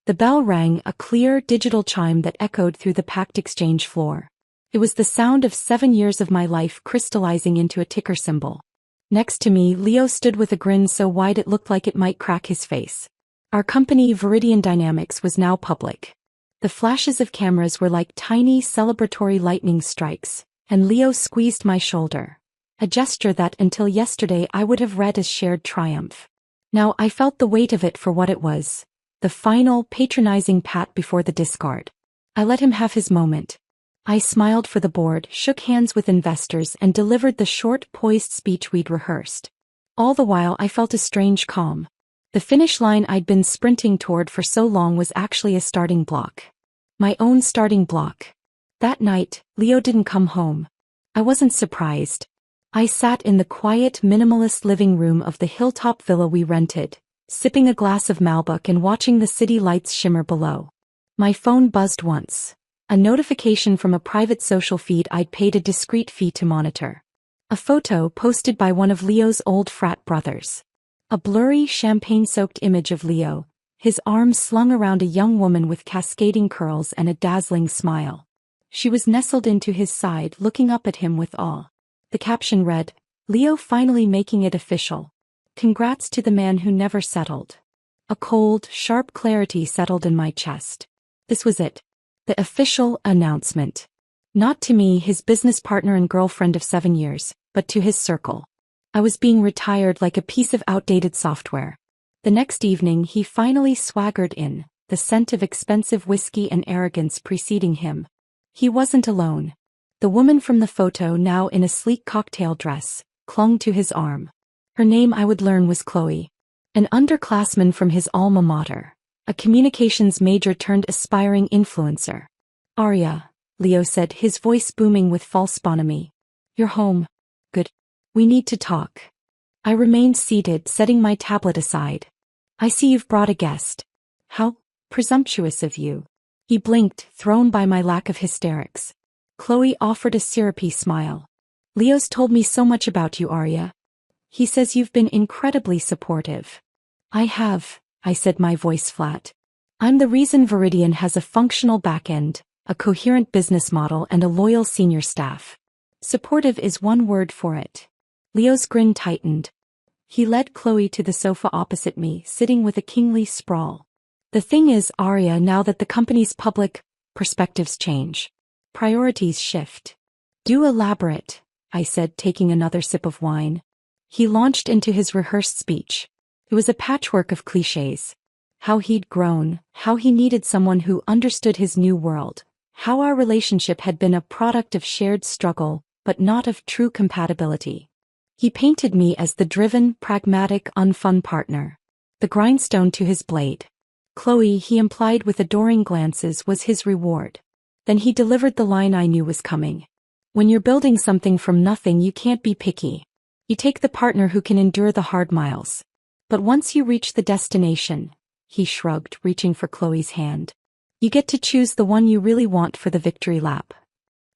The bell rang, a clear, digital chime that echoed through the packed exchange floor. It was the sound of 7 years of my life crystallizing into a ticker symbol. Next to me, Leo stood with a grin so wide it looked like it might crack his face. Our company, Viridian Dynamics, was now public. The flashes of cameras were like tiny, celebratory lightning strikes, and Leo squeezed my shoulder. A gesture that, until yesterday, I would have read as shared triumph. Now I felt the weight of it for what it was. The final, patronizing pat before the discard. I let him have his moment. I smiled for the board, shook hands with investors, and delivered the short, poised speech we'd rehearsed. All the while I felt a strange calm. The finish line I'd been sprinting toward for so long was actually a starting block. My own starting block. That night, Leo didn't come home. I wasn't surprised. I sat in the quiet, minimalist living room of the hilltop villa we rented, sipping a glass of Malbec and watching the city lights shimmer below. My phone buzzed once. A notification from a private social feed I'd paid a discreet fee to monitor. A photo posted by one of Leo's old frat brothers. A blurry, champagne-soaked image of Leo, his arms slung around a young woman with cascading curls and a dazzling smile. She was nestled into his side, looking up at him with awe. The caption read, "Leo finally making it official. Congrats to the man who never settled." A cold, sharp clarity settled in my chest. This was it. The official announcement. Not to me, his business partner and girlfriend of 7 years, but to his circle. I was being retired like a piece of outdated software. The next evening he finally swaggered in, the scent of expensive whiskey and arrogance preceding him. He wasn't alone. The woman from the photo, now in a sleek cocktail dress, clung to his arm. Her name I would learn was Chloe. An underclassman from his alma mater. A communications major turned aspiring influencer. "Arya," Leo said, his voice booming with false bonhomie. "You're home. Good. We need to talk." I remained seated, setting my tablet aside. "I see you've brought a guest. How presumptuous of you." He blinked, thrown by my lack of hysterics. Chloe offered a syrupy smile. "Leo's told me so much about you, Arya. He says you've been incredibly supportive." "I have," I said, my voice flat. "I'm the reason Viridian has a functional backend, a coherent business model, and a loyal senior staff. Supportive is one word for it." Leo's grin tightened. He led Chloe to the sofa opposite me, sitting with a kingly sprawl. "The thing is, Arya, now that the company's public, perspectives change. Priorities shift." "Do elaborate," I said, taking another sip of wine. He launched into his rehearsed speech. It was a patchwork of clichés. How he'd grown, how he needed someone who understood his new world, how our relationship had been a product of shared struggle, but not of true compatibility. He painted me as the driven, pragmatic, unfun partner. The grindstone to his blade. Chloe, he implied with adoring glances, was his reward. Then he delivered the line I knew was coming. "When you're building something from nothing, you can't be picky. You take the partner who can endure the hard miles. But once you reach the destination," he shrugged, reaching for Chloe's hand, "you get to choose the one you really want for the victory lap."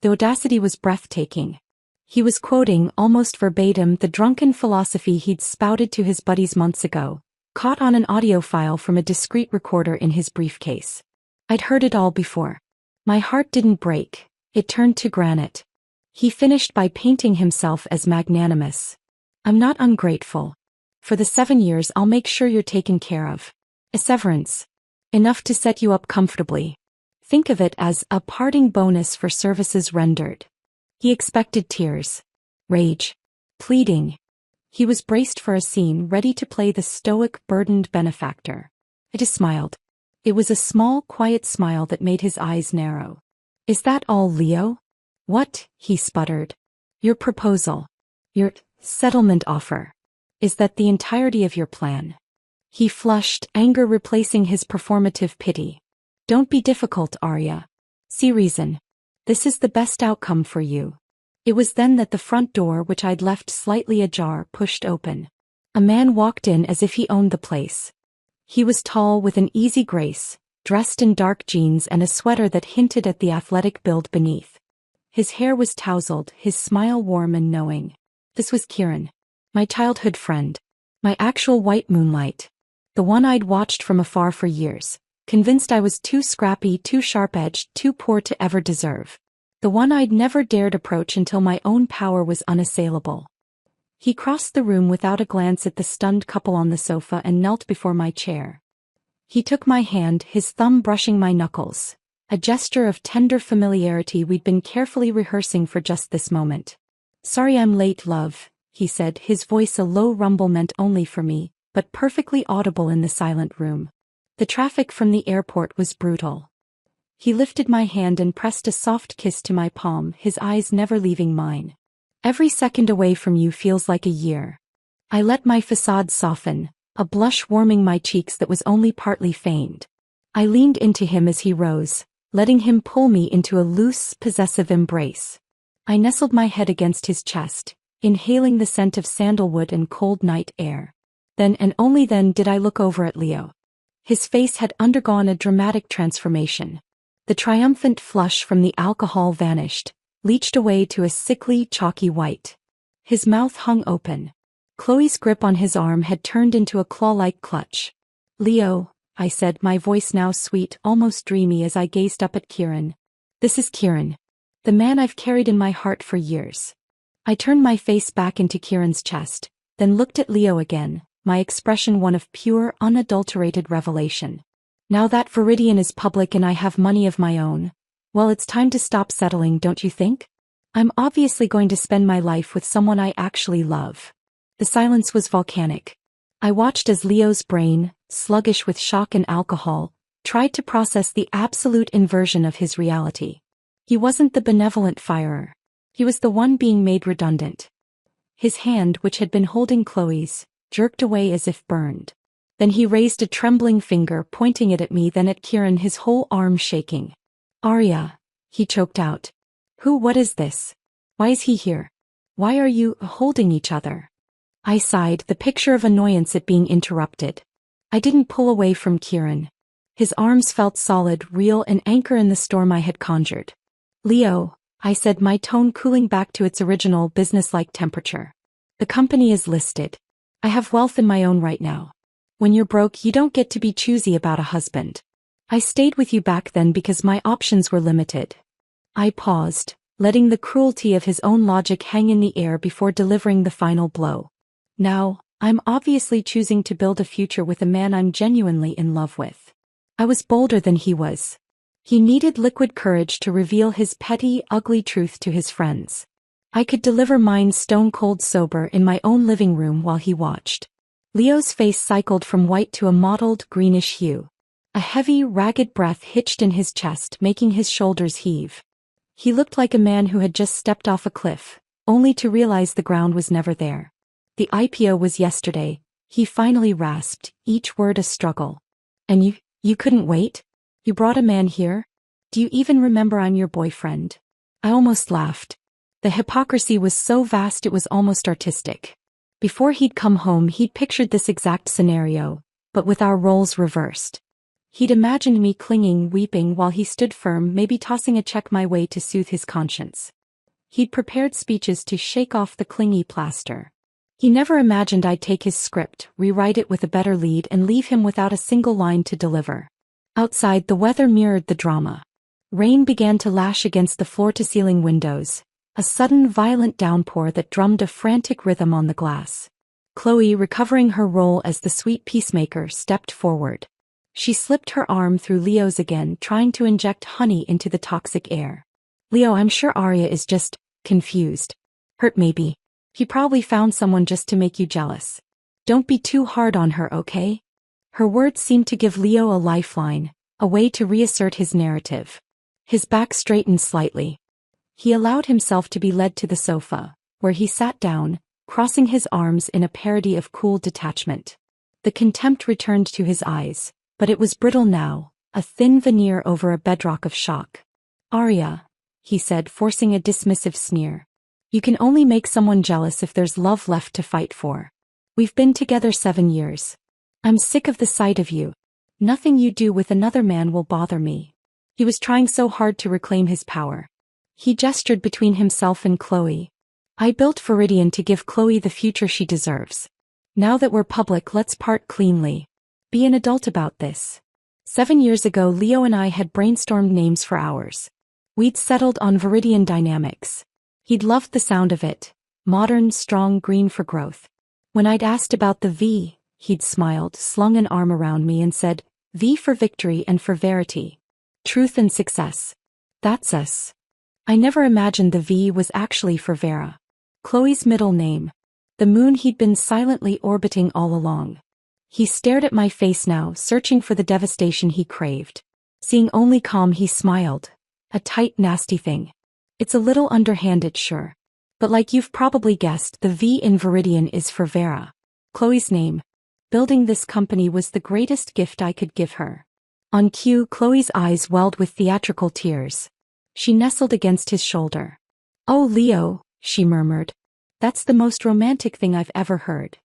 The audacity was breathtaking. He was quoting, almost verbatim, the drunken philosophy he'd spouted to his buddies months ago, caught on an audio file from a discreet recorder in his briefcase. I'd heard it all before. My heart didn't break, it turned to granite. He finished by painting himself as magnanimous. "I'm not ungrateful. For the 7 years I'll make sure you're taken care of. A severance. Enough to set you up comfortably. Think of it as a parting bonus for services rendered." He expected tears. Rage. Pleading. He was braced for a scene, ready to play the stoic, burdened benefactor. I just smiled. It was a small, quiet smile that made his eyes narrow. "Is that all, Leo?" "What?" he sputtered. "Your proposal. Your settlement offer. Is that the entirety of your plan?" He flushed, anger replacing his performative pity. "Don't be difficult, Arya. See reason. This is the best outcome for you." It was then that the front door, which I'd left slightly ajar, pushed open. A man walked in as if he owned the place. He was tall, with an easy grace, dressed in dark jeans and a sweater that hinted at the athletic build beneath. His hair was tousled, his smile warm and knowing. This was Kieran. My childhood friend. My actual white moonlight. The one I'd watched from afar for years, convinced I was too scrappy, too sharp-edged, too poor to ever deserve. The one I'd never dared approach until my own power was unassailable. He crossed the room without a glance at the stunned couple on the sofa and knelt before my chair. He took my hand, his thumb brushing my knuckles, a gesture of tender familiarity we'd been carefully rehearsing for just this moment. "Sorry I'm late, love," he said, his voice a low rumble meant only for me, but perfectly audible in the silent room. The traffic from the airport was brutal. He lifted my hand and pressed a soft kiss to my palm, his eyes never leaving mine. "Every second away from you feels like a year." I let my facade soften, a blush warming my cheeks that was only partly feigned. I leaned into him as he rose, letting him pull me into a loose, possessive embrace. I nestled my head against his chest, inhaling the scent of sandalwood and cold night air. Then and only then did I look over at Leo. His face had undergone a dramatic transformation. The triumphant flush from the alcohol vanished, leached away to a sickly, chalky white. His mouth hung open. Chloe's grip on his arm had turned into a claw-like clutch. "Leo," I said, my voice now sweet, almost dreamy as I gazed up at Kieran. "This is Kieran. The man I've carried in my heart for years." I turned my face back into Kieran's chest, then looked at Leo again, my expression one of pure, unadulterated revelation. "Now that Viridian is public and I have money of my own, well, it's time to stop settling, don't you think? I'm obviously going to spend my life with someone I actually love." The silence was volcanic. I watched as Leo's brain, sluggish with shock and alcohol, tried to process the absolute inversion of his reality. He wasn't the benevolent firer. He was the one being made redundant. His hand, which had been holding Chloe's, jerked away as if burned. Then he raised a trembling finger, pointing it at me, then at Kieran, his whole arm shaking. "Arya," he choked out. What is this? Why is he here? Why are you holding each other?" I sighed, the picture of annoyance at being interrupted. I didn't pull away from Kieran. His arms felt solid, real, an anchor in the storm I had conjured. "Leo," I said, my tone cooling back to its original business-like temperature. "The company is listed. I have wealth in my own right now. When you're broke, you don't get to be choosy about a husband. I stayed with you back then because my options were limited." I paused, letting the cruelty of his own logic hang in the air before delivering the final blow. "Now, I'm obviously choosing to build a future with a man I'm genuinely in love with." I was bolder than he was. He needed liquid courage to reveal his petty, ugly truth to his friends. I could deliver mine stone-cold sober in my own living room while he watched. Leo's face cycled from white to a mottled, greenish hue. A heavy, ragged breath hitched in his chest, making his shoulders heave. He looked like a man who had just stepped off a cliff, only to realize the ground was never there. "The IPO was yesterday," he finally rasped, each word a struggle. "And you couldn't wait? You brought a man here? Do you even remember I'm your boyfriend?" I almost laughed. The hypocrisy was so vast it was almost artistic. Before he'd come home, he'd pictured this exact scenario, but with our roles reversed. He'd imagined me clinging, weeping while he stood firm, maybe tossing a check my way to soothe his conscience. He'd prepared speeches to shake off the clingy plaster. He never imagined I'd take his script, rewrite it with a better lead, and leave him without a single line to deliver. Outside, the weather mirrored the drama. Rain began to lash against the floor-to-ceiling windows, a sudden violent downpour that drummed a frantic rhythm on the glass. Chloe, recovering her role as the sweet peacemaker, stepped forward. She slipped her arm through Leo's again, trying to inject honey into the toxic air. "Leo, I'm sure Arya is just confused. Hurt maybe. He probably found someone just to make you jealous. Don't be too hard on her, okay?" Her words seemed to give Leo a lifeline, a way to reassert his narrative. His back straightened slightly. He allowed himself to be led to the sofa, where he sat down, crossing his arms in a parody of cool detachment. The contempt returned to his eyes, but it was brittle now, a thin veneer over a bedrock of shock. "Arya," he said, forcing a dismissive sneer. "You can only make someone jealous if there's love left to fight for. We've been together 7 years. I'm sick of the sight of you. Nothing you do with another man will bother me." He was trying so hard to reclaim his power. He gestured between himself and Chloe. "I built Viridian to give Chloe the future she deserves. Now that we're public, let's part cleanly. Be an adult about this." 7 years ago, Leo and I had brainstormed names for hours. We'd settled on Viridian Dynamics. He'd loved the sound of it. Modern, strong, green for growth. When I'd asked about the V, he'd smiled, slung an arm around me and said, V for victory and for verity. Truth and success. That's us. I never imagined the V was actually for Vera. Chloe's middle name. The moon he'd been silently orbiting all along. He stared at my face now, searching for the devastation he craved. Seeing only calm, he smiled. A tight, nasty thing. It's a little underhanded, sure. But like you've probably guessed, the V in Viridian is for Vera. Chloe's name. Building this company was the greatest gift I could give her. On cue, Chloe's eyes welled with theatrical tears. She nestled against his shoulder. Oh, Leo, she murmured. That's the most romantic thing I've ever heard.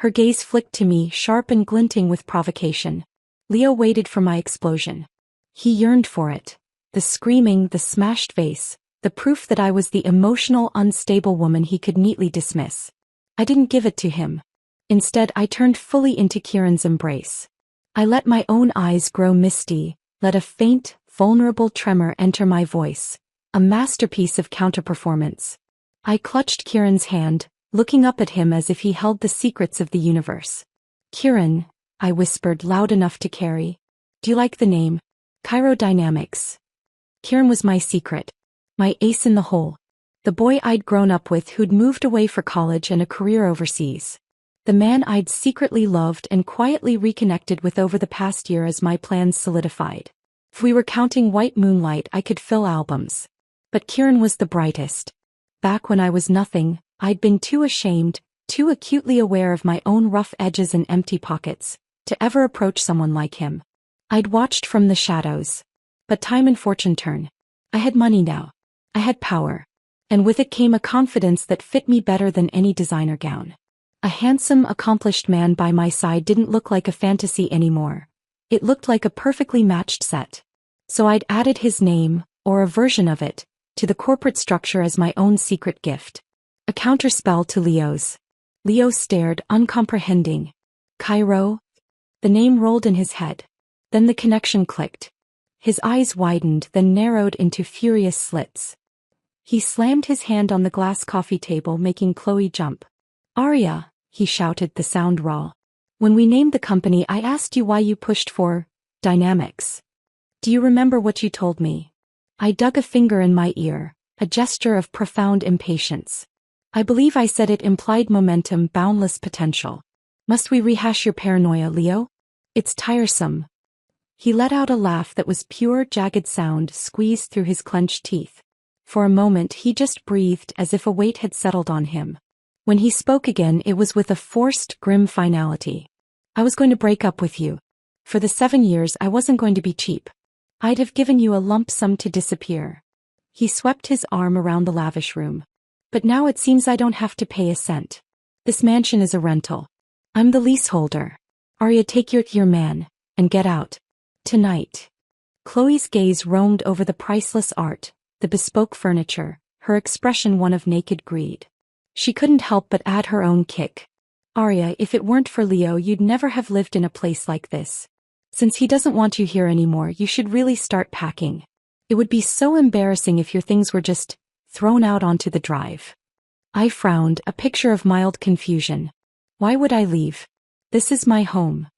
Her gaze flicked to me, sharp and glinting with provocation. Leo waited for my explosion. He yearned for it. The screaming, the smashed vase, the proof that I was the emotional, unstable woman he could neatly dismiss. I didn't give it to him. Instead, I turned fully into Kieran's embrace. I let my own eyes grow misty, let a faint, vulnerable tremor enter my voice, a masterpiece of counterperformance. I clutched Kieran's hand, looking up at him as if he held the secrets of the universe. Kieran, I whispered loud enough to carry. Do you like the name? Dynamics. Kieran was my secret. My ace in the hole. The boy I'd grown up with who'd moved away for college and a career overseas. The man I'd secretly loved and quietly reconnected with over the past year as my plans solidified. If we were counting white moonlight, I could fill albums. But Kieran was the brightest. Back when I was nothing, I'd been too ashamed, too acutely aware of my own rough edges and empty pockets, to ever approach someone like him. I'd watched from the shadows. But time and fortune turn. I had money now. I had power. And with it came a confidence that fit me better than any designer gown. A handsome, accomplished man by my side didn't look like a fantasy anymore. It looked like a perfectly matched set. So I'd added his name, or a version of it, to the corporate structure as my own secret gift. A counterspell to Leo's. Leo stared, uncomprehending. Cairo? The name rolled in his head. Then the connection clicked. His eyes widened, then narrowed into furious slits. He slammed his hand on the glass coffee table, making Chloe jump. Arya, he shouted, the sound raw. When we named the company, I asked you why you pushed for dynamics. Do you remember what you told me? I dug a finger in my ear, a gesture of profound impatience. I believe I said it implied momentum, boundless potential. Must we rehash your paranoia, Leo? It's tiresome. He let out a laugh that was pure, jagged sound squeezed through his clenched teeth. For a moment he just breathed as if a weight had settled on him. When he spoke again, it was with a forced, grim finality. I was going to break up with you. For the 7 years I wasn't going to be cheap. I'd have given you a lump sum to disappear. He swept his arm around the lavish room. But now it seems I don't have to pay a cent. This mansion is a rental. I'm the leaseholder. Arya, take your man, and get out. Tonight. Chloe's gaze roamed over the priceless art, the bespoke furniture, her expression one of naked greed. She couldn't help but add her own kick. Arya, if it weren't for Leo, you'd never have lived in a place like this. Since he doesn't want you here anymore, you should really start packing. It would be so embarrassing if your things were just thrown out onto the drive. I frowned, a picture of mild confusion. Why would I leave? This is my home.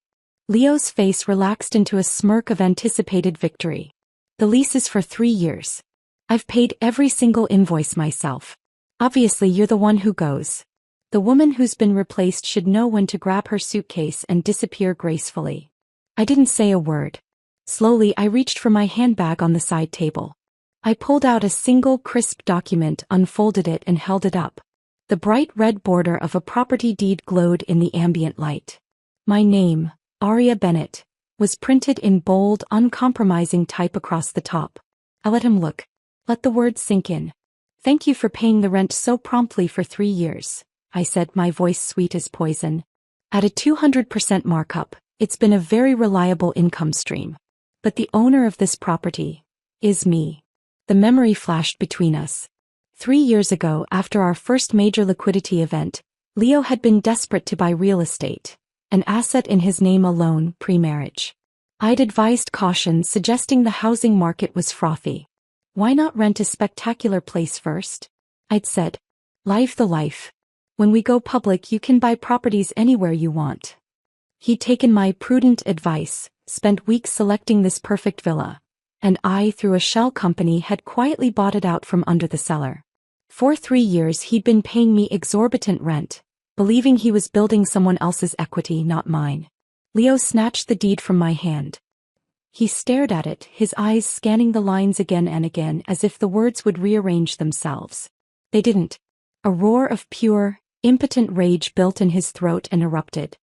Leo's face relaxed into a smirk of anticipated victory. The lease is for 3 years. I've paid every single invoice myself. Obviously, you're the one who goes. The woman who's been replaced should know when to grab her suitcase and disappear gracefully. I didn't say a word. Slowly, I reached for my handbag on the side table. I pulled out a single crisp document, unfolded it and held it up. The bright red border of a property deed glowed in the ambient light. My name, Arya Bennett, was printed in bold, uncompromising type across the top. I let him look. Let the words sink in. Thank you for paying the rent so promptly for 3 years, I said, my voice sweet as poison. At a 200% markup, it's been a very reliable income stream. But the owner of this property is me. The memory flashed between us. 3 years ago, after our first major liquidity event, Leo had been desperate to buy real estate, an asset in his name alone, pre-marriage. I'd advised caution, suggesting the housing market was frothy. Why not rent a spectacular place first? I'd said. Life the life. When we go public, you can buy properties anywhere you want. He'd taken my prudent advice, spent weeks selecting this perfect villa, and I, through a shell company, had quietly bought it out from under the cellar. For 3 years he'd been paying me exorbitant rent, believing he was building someone else's equity, not mine. Leo snatched the deed from my hand. He stared at it, his eyes scanning the lines again and again as if the words would rearrange themselves. They didn't. A roar of pure, impotent rage built in his throat and erupted.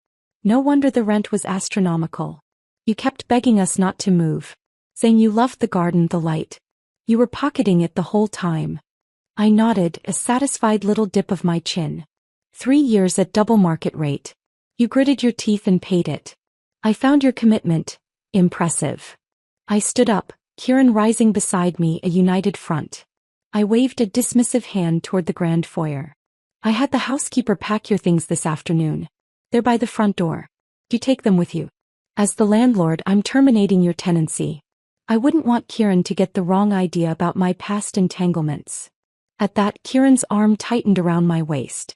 No wonder the rent was astronomical. You kept begging us not to move, saying you loved the garden, the light. You were pocketing it the whole time. I nodded, a satisfied little dip of my chin. 3 years at double market rate. You gritted your teeth and paid it. I found your commitment impressive. I stood up, Kieran rising beside me, a united front. I waved a dismissive hand toward the grand foyer. I had the housekeeper pack your things this afternoon. They're by the front door. Do you take them with you? As the landlord, I'm terminating your tenancy. I wouldn't want Kieran to get the wrong idea about my past entanglements. At that, Kieran's arm tightened around my waist.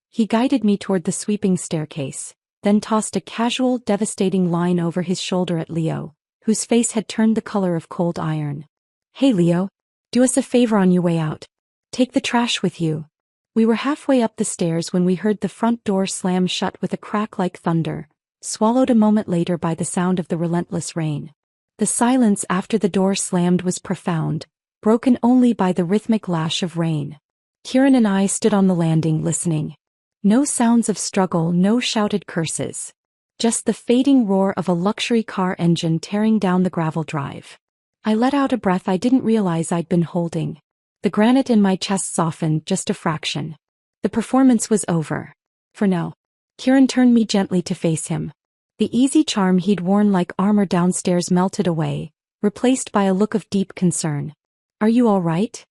He guided me toward the sweeping staircase, then tossed a casual, devastating line over his shoulder at Leo, whose face had turned the color of cold iron. Hey Leo, do us a favor on your way out. Take the trash with you. We were halfway up the stairs when we heard the front door slam shut with a crack like thunder, swallowed a moment later by the sound of the relentless rain. The silence after the door slammed was profound, broken only by the rhythmic lash of rain. Kieran and I stood on the landing listening. No sounds of struggle, no shouted curses. Just the fading roar of a luxury car engine tearing down the gravel drive. I let out a breath I didn't realize I'd been holding. The granite in my chest softened just a fraction. The performance was over. For now. Kieran turned me gently to face him. The easy charm he'd worn like armor downstairs melted away, replaced by a look of deep concern. Are you all right?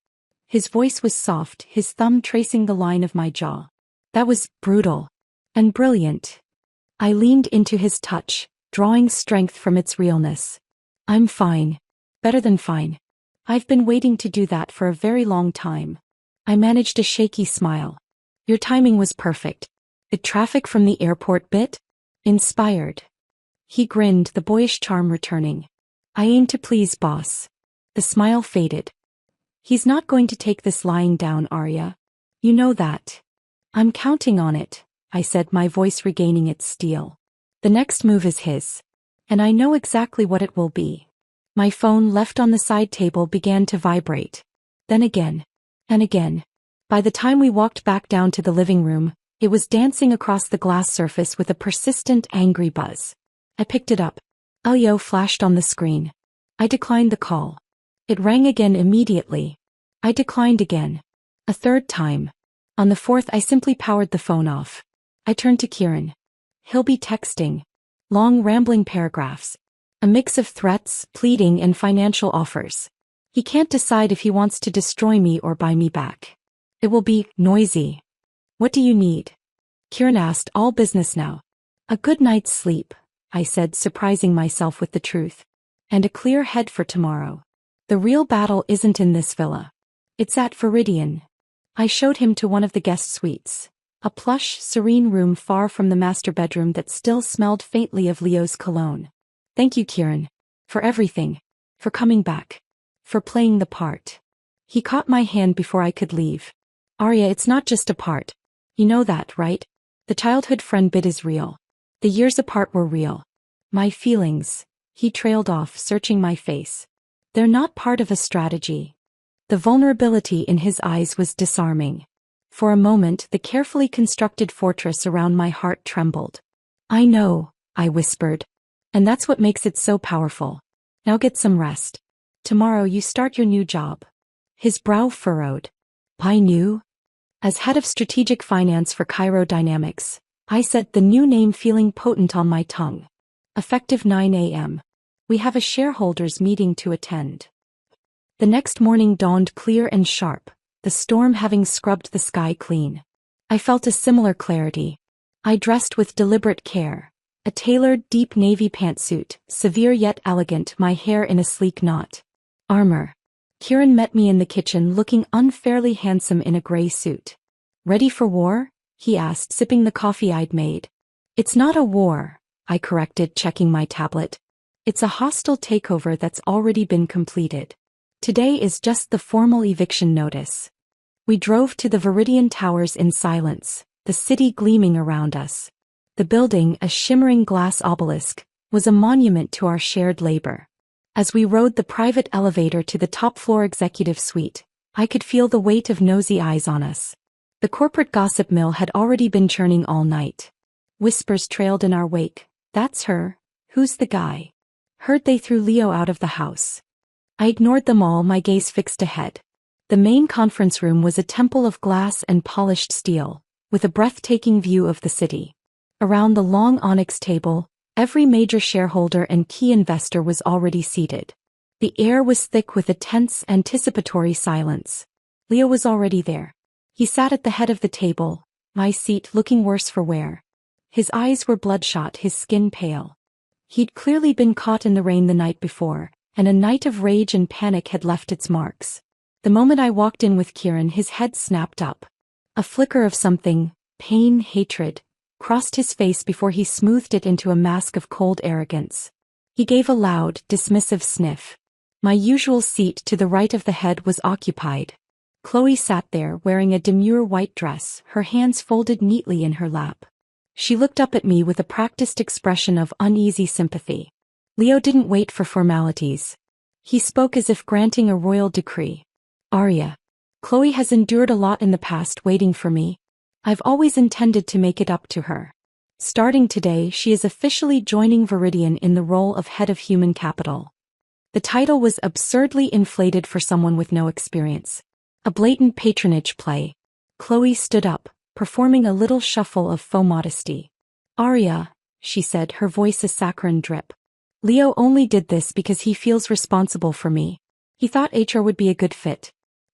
His voice was soft, his thumb tracing the line of my jaw. That was brutal. And brilliant. I leaned into his touch, drawing strength from its realness. I'm fine. Better than fine. I've been waiting to do that for a very long time. I managed a shaky smile. Your timing was perfect. Did traffic from the airport bit? Inspired. He grinned, the boyish charm returning. I aim to please, boss. The smile faded. He's not going to take this lying down, Arya. You know that. I'm counting on it, I said, my voice regaining its steel. The next move is his. And I know exactly what it will be. My phone, left on the side table, began to vibrate. Then again. And again. By the time we walked back down to the living room, it was dancing across the glass surface with a persistent, angry buzz. I picked it up. Elio flashed on the screen. I declined the call. It rang again immediately. I declined again. A third time. On the fourth, I simply powered the phone off. I turned to Kieran. He'll be texting. Long, rambling paragraphs. A mix of threats, pleading, and financial offers. He can't decide if he wants to destroy me or buy me back. It will be noisy. What do you need? Kieran asked, all business now. A good night's sleep, I said, surprising myself with the truth. And a clear head for tomorrow. The real battle isn't in this villa. It's at Viridian. I showed him to one of the guest suites. A plush, serene room far from the master bedroom that still smelled faintly of Leo's cologne. Thank you, Kieran. For everything. For coming back. For playing the part. He caught my hand before I could leave. Arya, it's not just a part. You know that, right? The childhood friend bit is real. The years apart were real. My feelings. He trailed off, searching my face. They're not part of a strategy. The vulnerability in his eyes was disarming. For a moment, the carefully constructed fortress around my heart trembled. I know, I whispered. And that's what makes it so powerful. Now get some rest. Tomorrow you start your new job. His brow furrowed. I knew. As head of strategic finance for Cairo Dynamics, I said, the new name feeling potent on my tongue. Effective 9 a.m. We have a shareholders meeting to attend. The next morning dawned clear and sharp, the storm having scrubbed the sky clean. I felt a similar clarity. I dressed with deliberate care, A tailored, deep navy pantsuit, severe yet elegant, my hair in a sleek knot. Armor. Kieran met me in the kitchen looking unfairly handsome in a gray suit. Ready for war? He asked, sipping the coffee I'd made. It's not a war, I corrected, checking my tablet. It's a hostile takeover that's already been completed. Today is just the formal eviction notice. We drove to the Viridian Towers in silence, the city gleaming around us. The building, a shimmering glass obelisk, was a monument to our shared labor. As we rode the private elevator to the top-floor executive suite, I could feel the weight of nosy eyes on us. The corporate gossip mill had already been churning all night. Whispers trailed in our wake. That's her. Who's the guy? Heard they threw Leo out of the house. I ignored them all, my gaze fixed ahead. The main conference room was a temple of glass and polished steel, with a breathtaking view of the city. Around the long onyx table, every major shareholder and key investor was already seated. The air was thick with a tense, anticipatory silence. Leo was already there. He sat at the head of the table, my seat, looking worse for wear. His eyes were bloodshot, his skin pale. He'd clearly been caught in the rain the night before, and a night of rage and panic had left its marks. The moment I walked in with Kieran, his head snapped up. A flicker of something, pain, hatred, crossed his face before he smoothed it into a mask of cold arrogance. He gave a loud, dismissive sniff. My usual seat to the right of the head was occupied. Chloe sat there wearing a demure white dress, her hands folded neatly in her lap. She looked up at me with a practiced expression of uneasy sympathy. Leo didn't wait for formalities. He spoke as if granting a royal decree. Arya. Chloe has endured a lot in the past waiting for me. I've always intended to make it up to her. Starting today, she is officially joining Viridian in the role of head of human capital. The title was absurdly inflated for someone with no experience. A blatant patronage play. Chloe stood up, performing a little shuffle of faux modesty. Arya, she said, her voice a saccharine drip. Leo only did this because he feels responsible for me. He thought HR would be a good fit.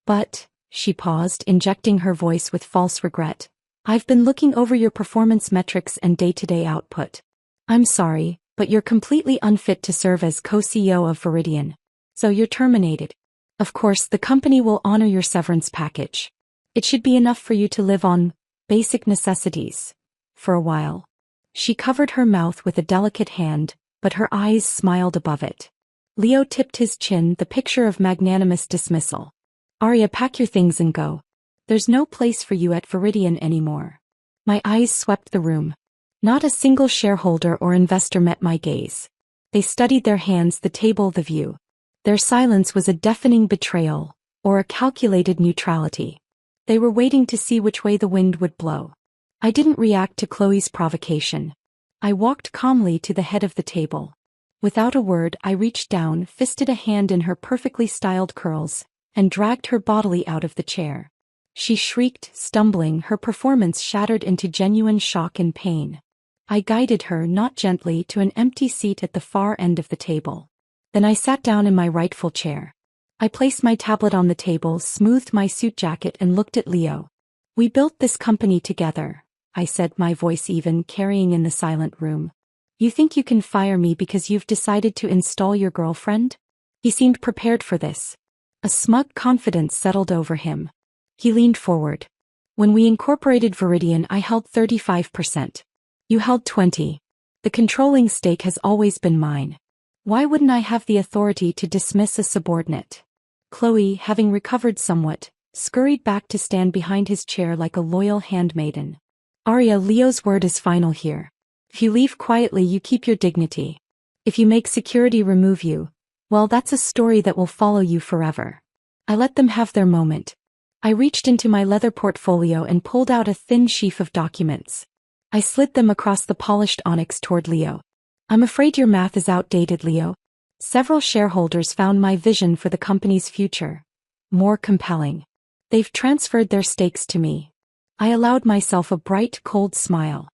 But, she paused, injecting her voice with false regret. I've been looking over your performance metrics and day-to-day output. I'm sorry, but you're completely unfit to serve as co-CEO of Viridian. So you're terminated. Of course, the company will honor your severance package. It should be enough for you to live on basic necessities. For a while. She covered her mouth with a delicate hand, but her eyes smiled above it. Leo tipped his chin, the picture of magnanimous dismissal. Arya, pack your things and go. There's no place for you at Viridian anymore. My eyes swept the room. Not a single shareholder or investor met my gaze. They studied their hands, the table, the view. Their silence was a deafening betrayal, or a calculated neutrality. They were waiting to see which way the wind would blow. I didn't react to Chloe's provocation. I walked calmly to the head of the table. Without a word, I reached down, fisted a hand in her perfectly styled curls, and dragged her bodily out of the chair. She shrieked, stumbling, her performance shattered into genuine shock and pain. I guided her, not gently, to an empty seat at the far end of the table. Then I sat down in my rightful chair. I placed my tablet on the table, smoothed my suit jacket, and looked at Leo. We built this company together, I said, my voice even, carrying in the silent room. You think you can fire me because you've decided to install your girlfriend? He seemed prepared for this. A smug confidence settled over him. He leaned forward. When we incorporated Viridian, I held 35%. You held 20%. The controlling stake has always been mine. Why wouldn't I have the authority to dismiss a subordinate? Chloe, having recovered somewhat, scurried back to stand behind his chair like a loyal handmaiden. Arya, Leo's word is final here. If you leave quietly, you keep your dignity. If you make security remove you, well, that's a story that will follow you forever. I let them have their moment. I reached into my leather portfolio and pulled out a thin sheaf of documents. I slid them across the polished onyx toward Leo. I'm afraid your math is outdated, Leo. Several shareholders found my vision for the company's future more compelling. They've transferred their stakes to me. I allowed myself a bright, cold smile.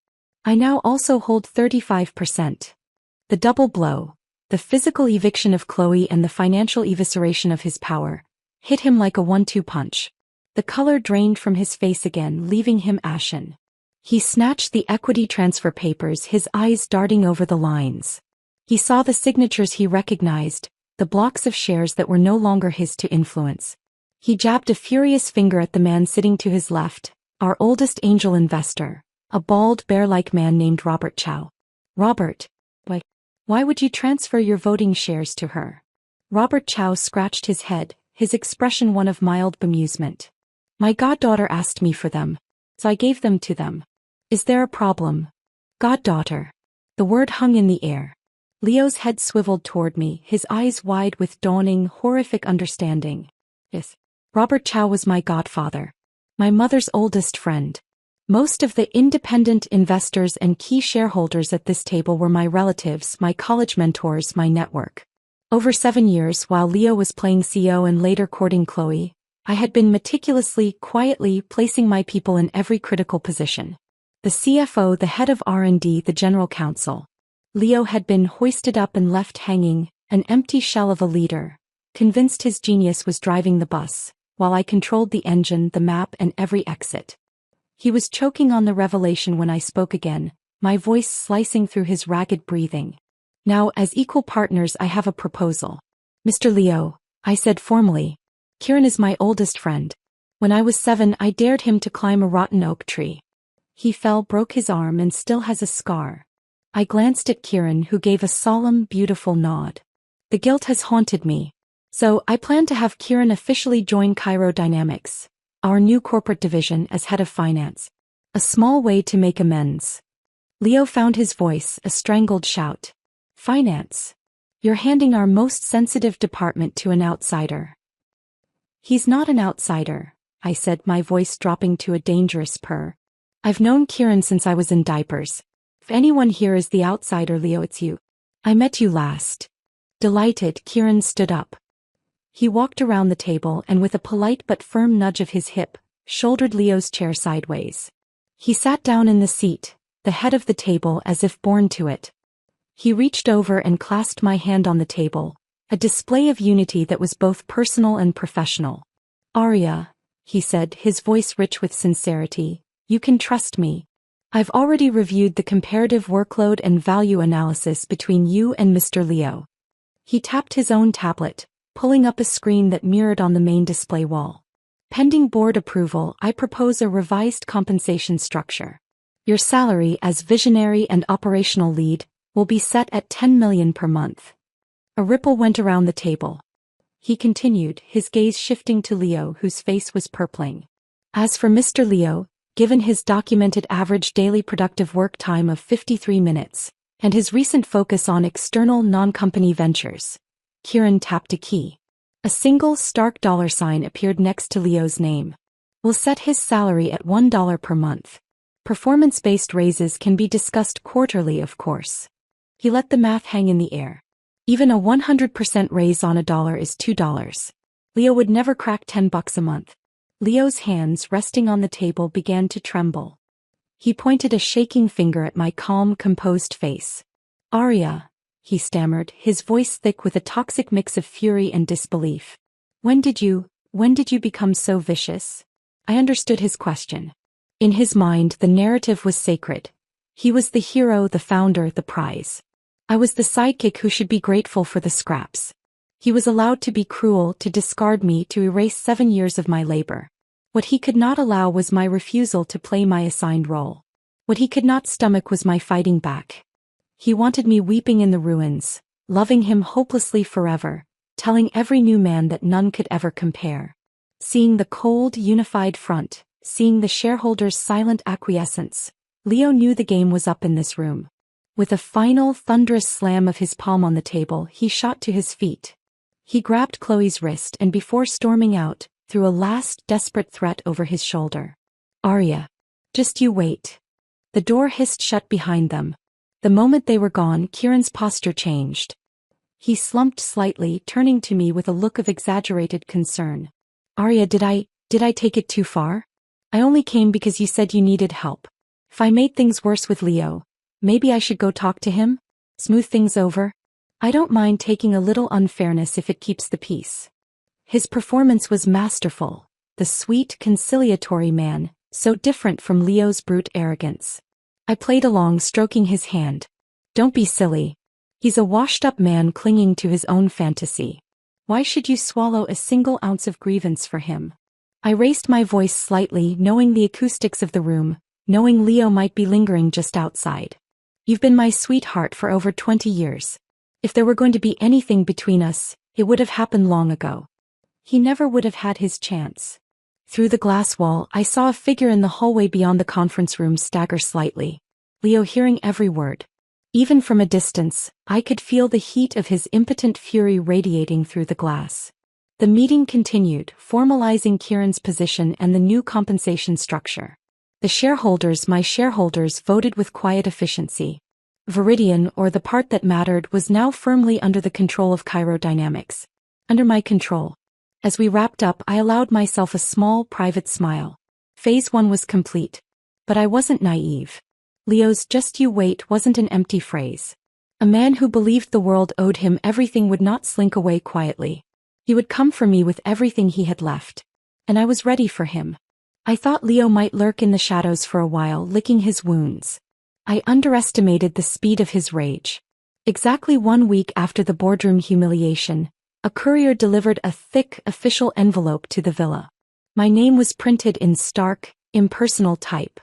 I now also hold 35%. The double blow, the physical eviction of Chloe and the financial evisceration of his power, hit him like a 1-2 punch. The color drained from his face again, leaving him ashen. He snatched the equity transfer papers, his eyes darting over the lines. He saw the signatures he recognized, the blocks of shares that were no longer his to influence. He jabbed a furious finger at the man sitting to his left, our oldest angel investor, a bald, bear-like man named Robert Chow. Robert, why would you transfer your voting shares to her? Robert Chow scratched his head, his expression one of mild bemusement. My goddaughter asked me for them, so I gave them to them. Is there a problem? Goddaughter. The word hung in the air. Leo's head swiveled toward me, his eyes wide with dawning, horrific understanding. Yes. Robert Chow was my godfather. My mother's oldest friend. Most of the independent investors and key shareholders at this table were my relatives, my college mentors, my network. Over 7 years, while Leo was playing CEO and later courting Chloe, I had been meticulously, quietly placing my people in every critical position. The CFO, the head of R&D, the general counsel. Leo had been hoisted up and left hanging, an empty shell of a leader, convinced his genius was driving the bus, while I controlled the engine, the map, and every exit. He was choking on the revelation when I spoke again, my voice slicing through his ragged breathing. Now, as equal partners, I have a proposal. Mr. Leo, I said formally. Kieran is my oldest friend. When I was 7, I dared him to climb a rotten oak tree. He fell, broke his arm, and still has a scar. I glanced at Kieran, who gave a solemn, beautiful nod. The guilt has haunted me. So, I plan to have Kieran officially join Cairo Dynamics, our new corporate division, as head of finance. A small way to make amends. Leo found his voice, a strangled shout. Finance. You're handing our most sensitive department to an outsider. He's not an outsider, I said, my voice dropping to a dangerous purr. I've known Kieran since I was in diapers. If anyone here is the outsider, Leo, it's you. I met you last. Delighted, Kieran stood up. He walked around the table and with a polite but firm nudge of his hip, shouldered Leo's chair sideways. He sat down in the seat, the head of the table as if born to it. He reached over and clasped my hand on the table, a display of unity that was both personal and professional. Arya, he said, his voice rich with sincerity, you can trust me. I've already reviewed the comparative workload and value analysis between you and Mr. Leo. He tapped his own tablet, pulling up a screen that mirrored on the main display wall. Pending board approval, I propose a revised compensation structure. Your salary as visionary and operational lead will be set at $10 million per month. A ripple went around the table. He continued, his gaze shifting to Leo, whose face was purpling. As for Mr. Leo, given his documented average daily productive work time of 53 minutes, and his recent focus on external non-company ventures, Kieran tapped a key. A single stark dollar sign appeared next to Leo's name. We'll set his salary at $1 per month. Performance-based raises can be discussed quarterly, of course. He let the math hang in the air. Even a 100% raise on $1 is $2. Leo would never crack $10 a month. Leo's hands resting on the table began to tremble. He pointed a shaking finger at my calm, composed face. Arya, he stammered, his voice thick with a toxic mix of fury and disbelief. When did you become so vicious? I understood his question. In his mind, the narrative was sacred. He was the hero, the founder, the prize. I was the sidekick who should be grateful for the scraps. He was allowed to be cruel, to discard me, to erase 7 years of my labor. What he could not allow was my refusal to play my assigned role. What he could not stomach was my fighting back. He wanted me weeping in the ruins, loving him hopelessly forever, telling every new man that none could ever compare. Seeing the cold, unified front, seeing the shareholders' silent acquiescence, Leo knew the game was up in this room. With a final, thunderous slam of his palm on the table, he shot to his feet. He grabbed Chloe's wrist and before storming out, threw a last desperate threat over his shoulder. Arya, just you wait. The door hissed shut behind them. The moment they were gone, Kieran's posture changed. He slumped slightly, turning to me with a look of exaggerated concern. Arya, did I take it too far? I only came because you said you needed help. If I made things worse with Leo, maybe I should go talk to him? Smooth things over? I don't mind taking a little unfairness if it keeps the peace. His performance was masterful, the sweet, conciliatory man, So different from Leo's brute arrogance. I played along, stroking his hand. Don't be silly. He's a washed-up man clinging to his own fantasy. Why should you swallow a single ounce of grievance for him? I raised my voice slightly, knowing the acoustics of the room, knowing Leo might be lingering just outside. You've been my sweetheart for over 20 years. If there were going to be anything between us, it would have happened long ago. He never would have had his chance. Through the glass wall, I saw a figure in the hallway beyond the conference room stagger slightly. Leo hearing every word. Even from a distance, I could feel the heat of his impotent fury radiating through the glass. The meeting continued, formalizing Kieran's position and the new compensation structure. The shareholders, my shareholders, voted with quiet efficiency. Viridian, or the part that mattered, was now firmly under the control of Chirodynamics. Under my control. As we wrapped up, I allowed myself a small, private smile. Phase 1 was complete. But I wasn't naive. Leo's "just you wait" wasn't an empty phrase. A man who believed the world owed him everything would not slink away quietly. He would come for me with everything he had left. And I was ready for him. I thought Leo might lurk in the shadows for a while, licking his wounds. I underestimated the speed of his rage. Exactly 1 week after the boardroom humiliation, a courier delivered a thick, official envelope to the villa. My name was printed in stark, impersonal type.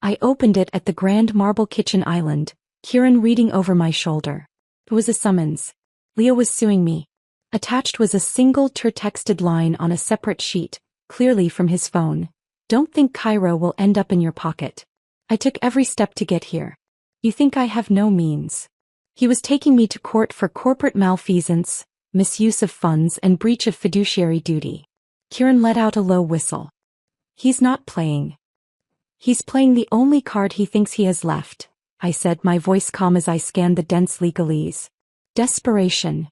I opened it at the grand marble kitchen island, Kieran reading over my shoulder. It was a summons. Leo was suing me. Attached was a single texted line on a separate sheet, clearly from his phone. Don't think Cairo will end up in your pocket. I took every step to get here. You think I have no means? He was taking me to court for corporate malfeasance, misuse of funds, and breach of fiduciary duty. Kieran let out a low whistle. He's not playing. He's playing the only card he thinks he has left, I said, my voice calm as I scanned the dense legalese. Desperation.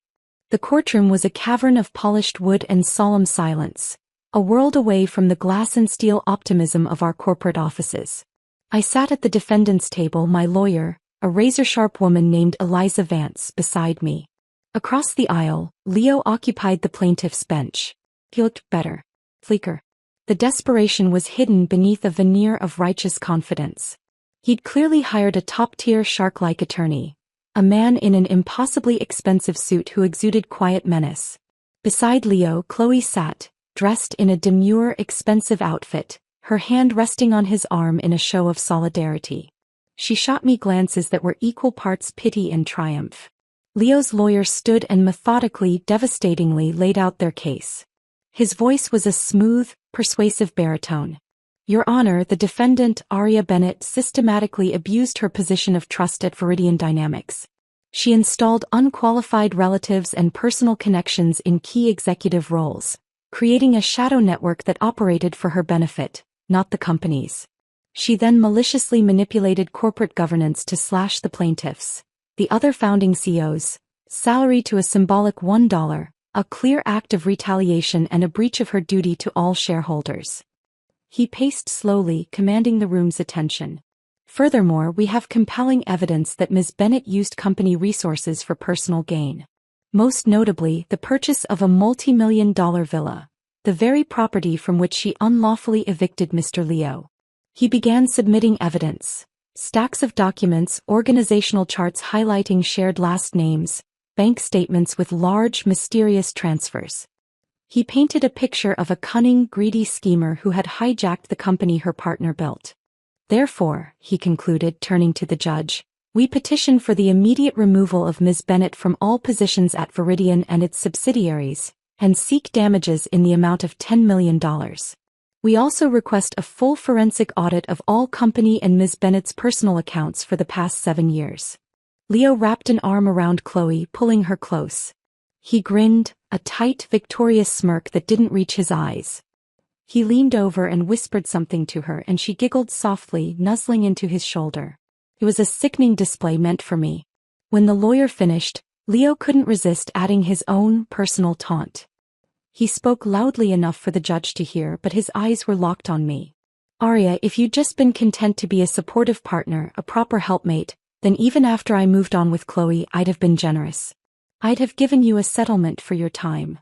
The courtroom was a cavern of polished wood and solemn silence, a world away from the glass and steel optimism of our corporate offices. I sat at the defendant's table, my lawyer, a razor-sharp woman named Eliza Vance, beside me. Across the aisle, Leo occupied the plaintiff's bench. He looked better. Fleeker. The desperation was hidden beneath a veneer of righteous confidence. He'd clearly hired a top-tier shark-like attorney, a man in an impossibly expensive suit who exuded quiet menace. Beside Leo, Chloe sat, dressed in a demure, expensive outfit, her hand resting on his arm in a show of solidarity. She shot me glances that were equal parts pity and triumph. Leo's lawyer stood and methodically, devastatingly laid out their case. His voice was a smooth, persuasive baritone. Your Honor, the defendant, Aria Bennett, systematically abused her position of trust at Viridian Dynamics. She installed unqualified relatives and personal connections in key executive roles, creating a shadow network that operated for her benefit, not the company's. She then maliciously manipulated corporate governance to slash the plaintiffs, the other founding CEOs, salary to a symbolic $1, a clear act of retaliation and a breach of her duty to all shareholders. He paced slowly, commanding the room's attention. Furthermore, we have compelling evidence that Ms. Bennett used company resources for personal gain. Most notably, the purchase of a multi-million-dollar villa, the very property from which she unlawfully evicted Mr. Leo. He began submitting evidence. Stacks of documents, organizational charts highlighting shared last names, bank statements with large, mysterious transfers. He painted a picture of a cunning, greedy schemer who had hijacked the company her partner built. Therefore, he concluded, turning to the judge, we petition for the immediate removal of Ms. Bennett from all positions at Viridian and its subsidiaries, and seek damages in the amount of $10 million. We also request a full forensic audit of all company and Ms. Bennett's personal accounts for the past 7 years. Leo wrapped an arm around Chloe, pulling her close. He grinned, a tight, victorious smirk that didn't reach his eyes. He leaned over and whispered something to her, and she giggled softly, nuzzling into his shoulder. It was a sickening display meant for me. When the lawyer finished, Leo couldn't resist adding his own personal taunt. He spoke loudly enough for the judge to hear, but his eyes were locked on me. Aria, if you'd just been content to be a supportive partner, a proper helpmate, then even after I moved on with Chloe, I'd have been generous. I'd have given you a settlement for your time.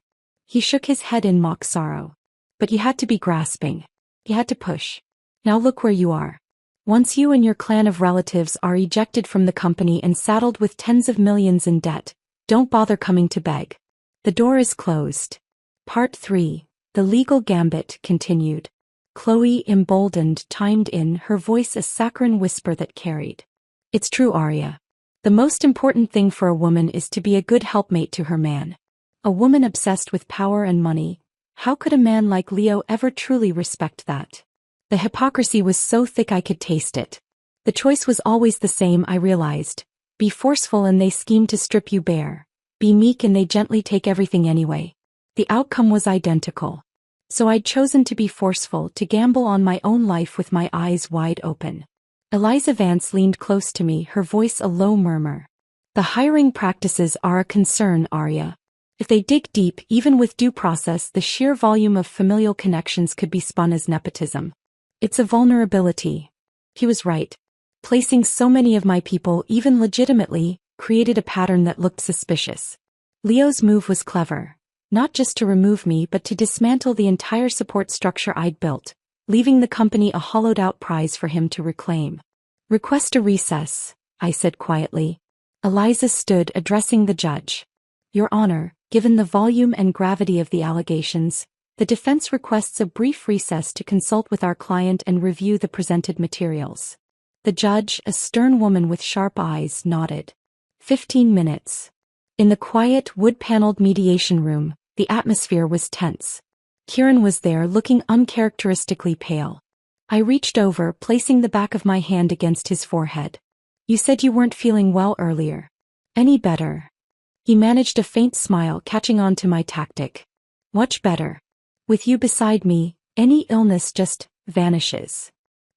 He shook his head in mock sorrow. But you had to be grasping. You had to push. Now look where you are. Once you and your clan of relatives are ejected from the company and saddled with tens of millions in debt, don't bother coming to beg. The door is closed. Part 3. The Legal Gambit continued. Chloe, emboldened, chimed in, her voice a saccharine whisper that carried. It's true, Arya. The most important thing for a woman is to be a good helpmate to her man. A woman obsessed with power and money, how could a man like Leo ever truly respect that? The hypocrisy was so thick I could taste it. The choice was always the same, I realized. Be forceful and they scheme to strip you bare. Be meek and they gently take everything anyway. The outcome was identical. So I'd chosen to be forceful, to gamble on my own life with my eyes wide open. Eliza Vance leaned close to me, her voice a low murmur. The hiring practices are a concern, Arya. If they dig deep, even with due process, the sheer volume of familial connections could be spun as nepotism. It's a vulnerability. He was right. Placing so many of my people, even legitimately, created a pattern that looked suspicious. Leo's move was clever. Not just to remove me but to dismantle the entire support structure I'd built, leaving the company a hollowed-out prize for him to reclaim. Request a recess, I said quietly. Eliza stood, addressing the judge. Your Honor, given the volume and gravity of the allegations, the defense requests a brief recess to consult with our client and review the presented materials. The judge, a stern woman with sharp eyes, nodded. 15 minutes. In the quiet, wood-paneled mediation room, the atmosphere was tense. Kieran was there, looking uncharacteristically pale. I reached over, placing the back of my hand against his forehead. You said you weren't feeling well earlier. Any better? He managed a faint smile, catching on to my tactic. Much better. With you beside me, any illness just vanishes.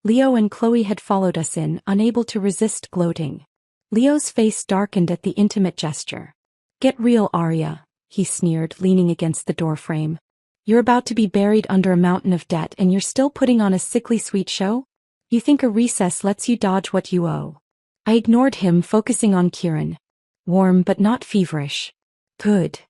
Leo and Chloe had followed us in, unable to resist gloating. Leo's face darkened at the intimate gesture. Get real, Arya, he sneered, leaning against the doorframe. You're about to be buried under a mountain of debt and you're still putting on a sickly sweet show? You think a recess lets you dodge what you owe? I ignored him, focusing on Kieran. Warm but not feverish. Good.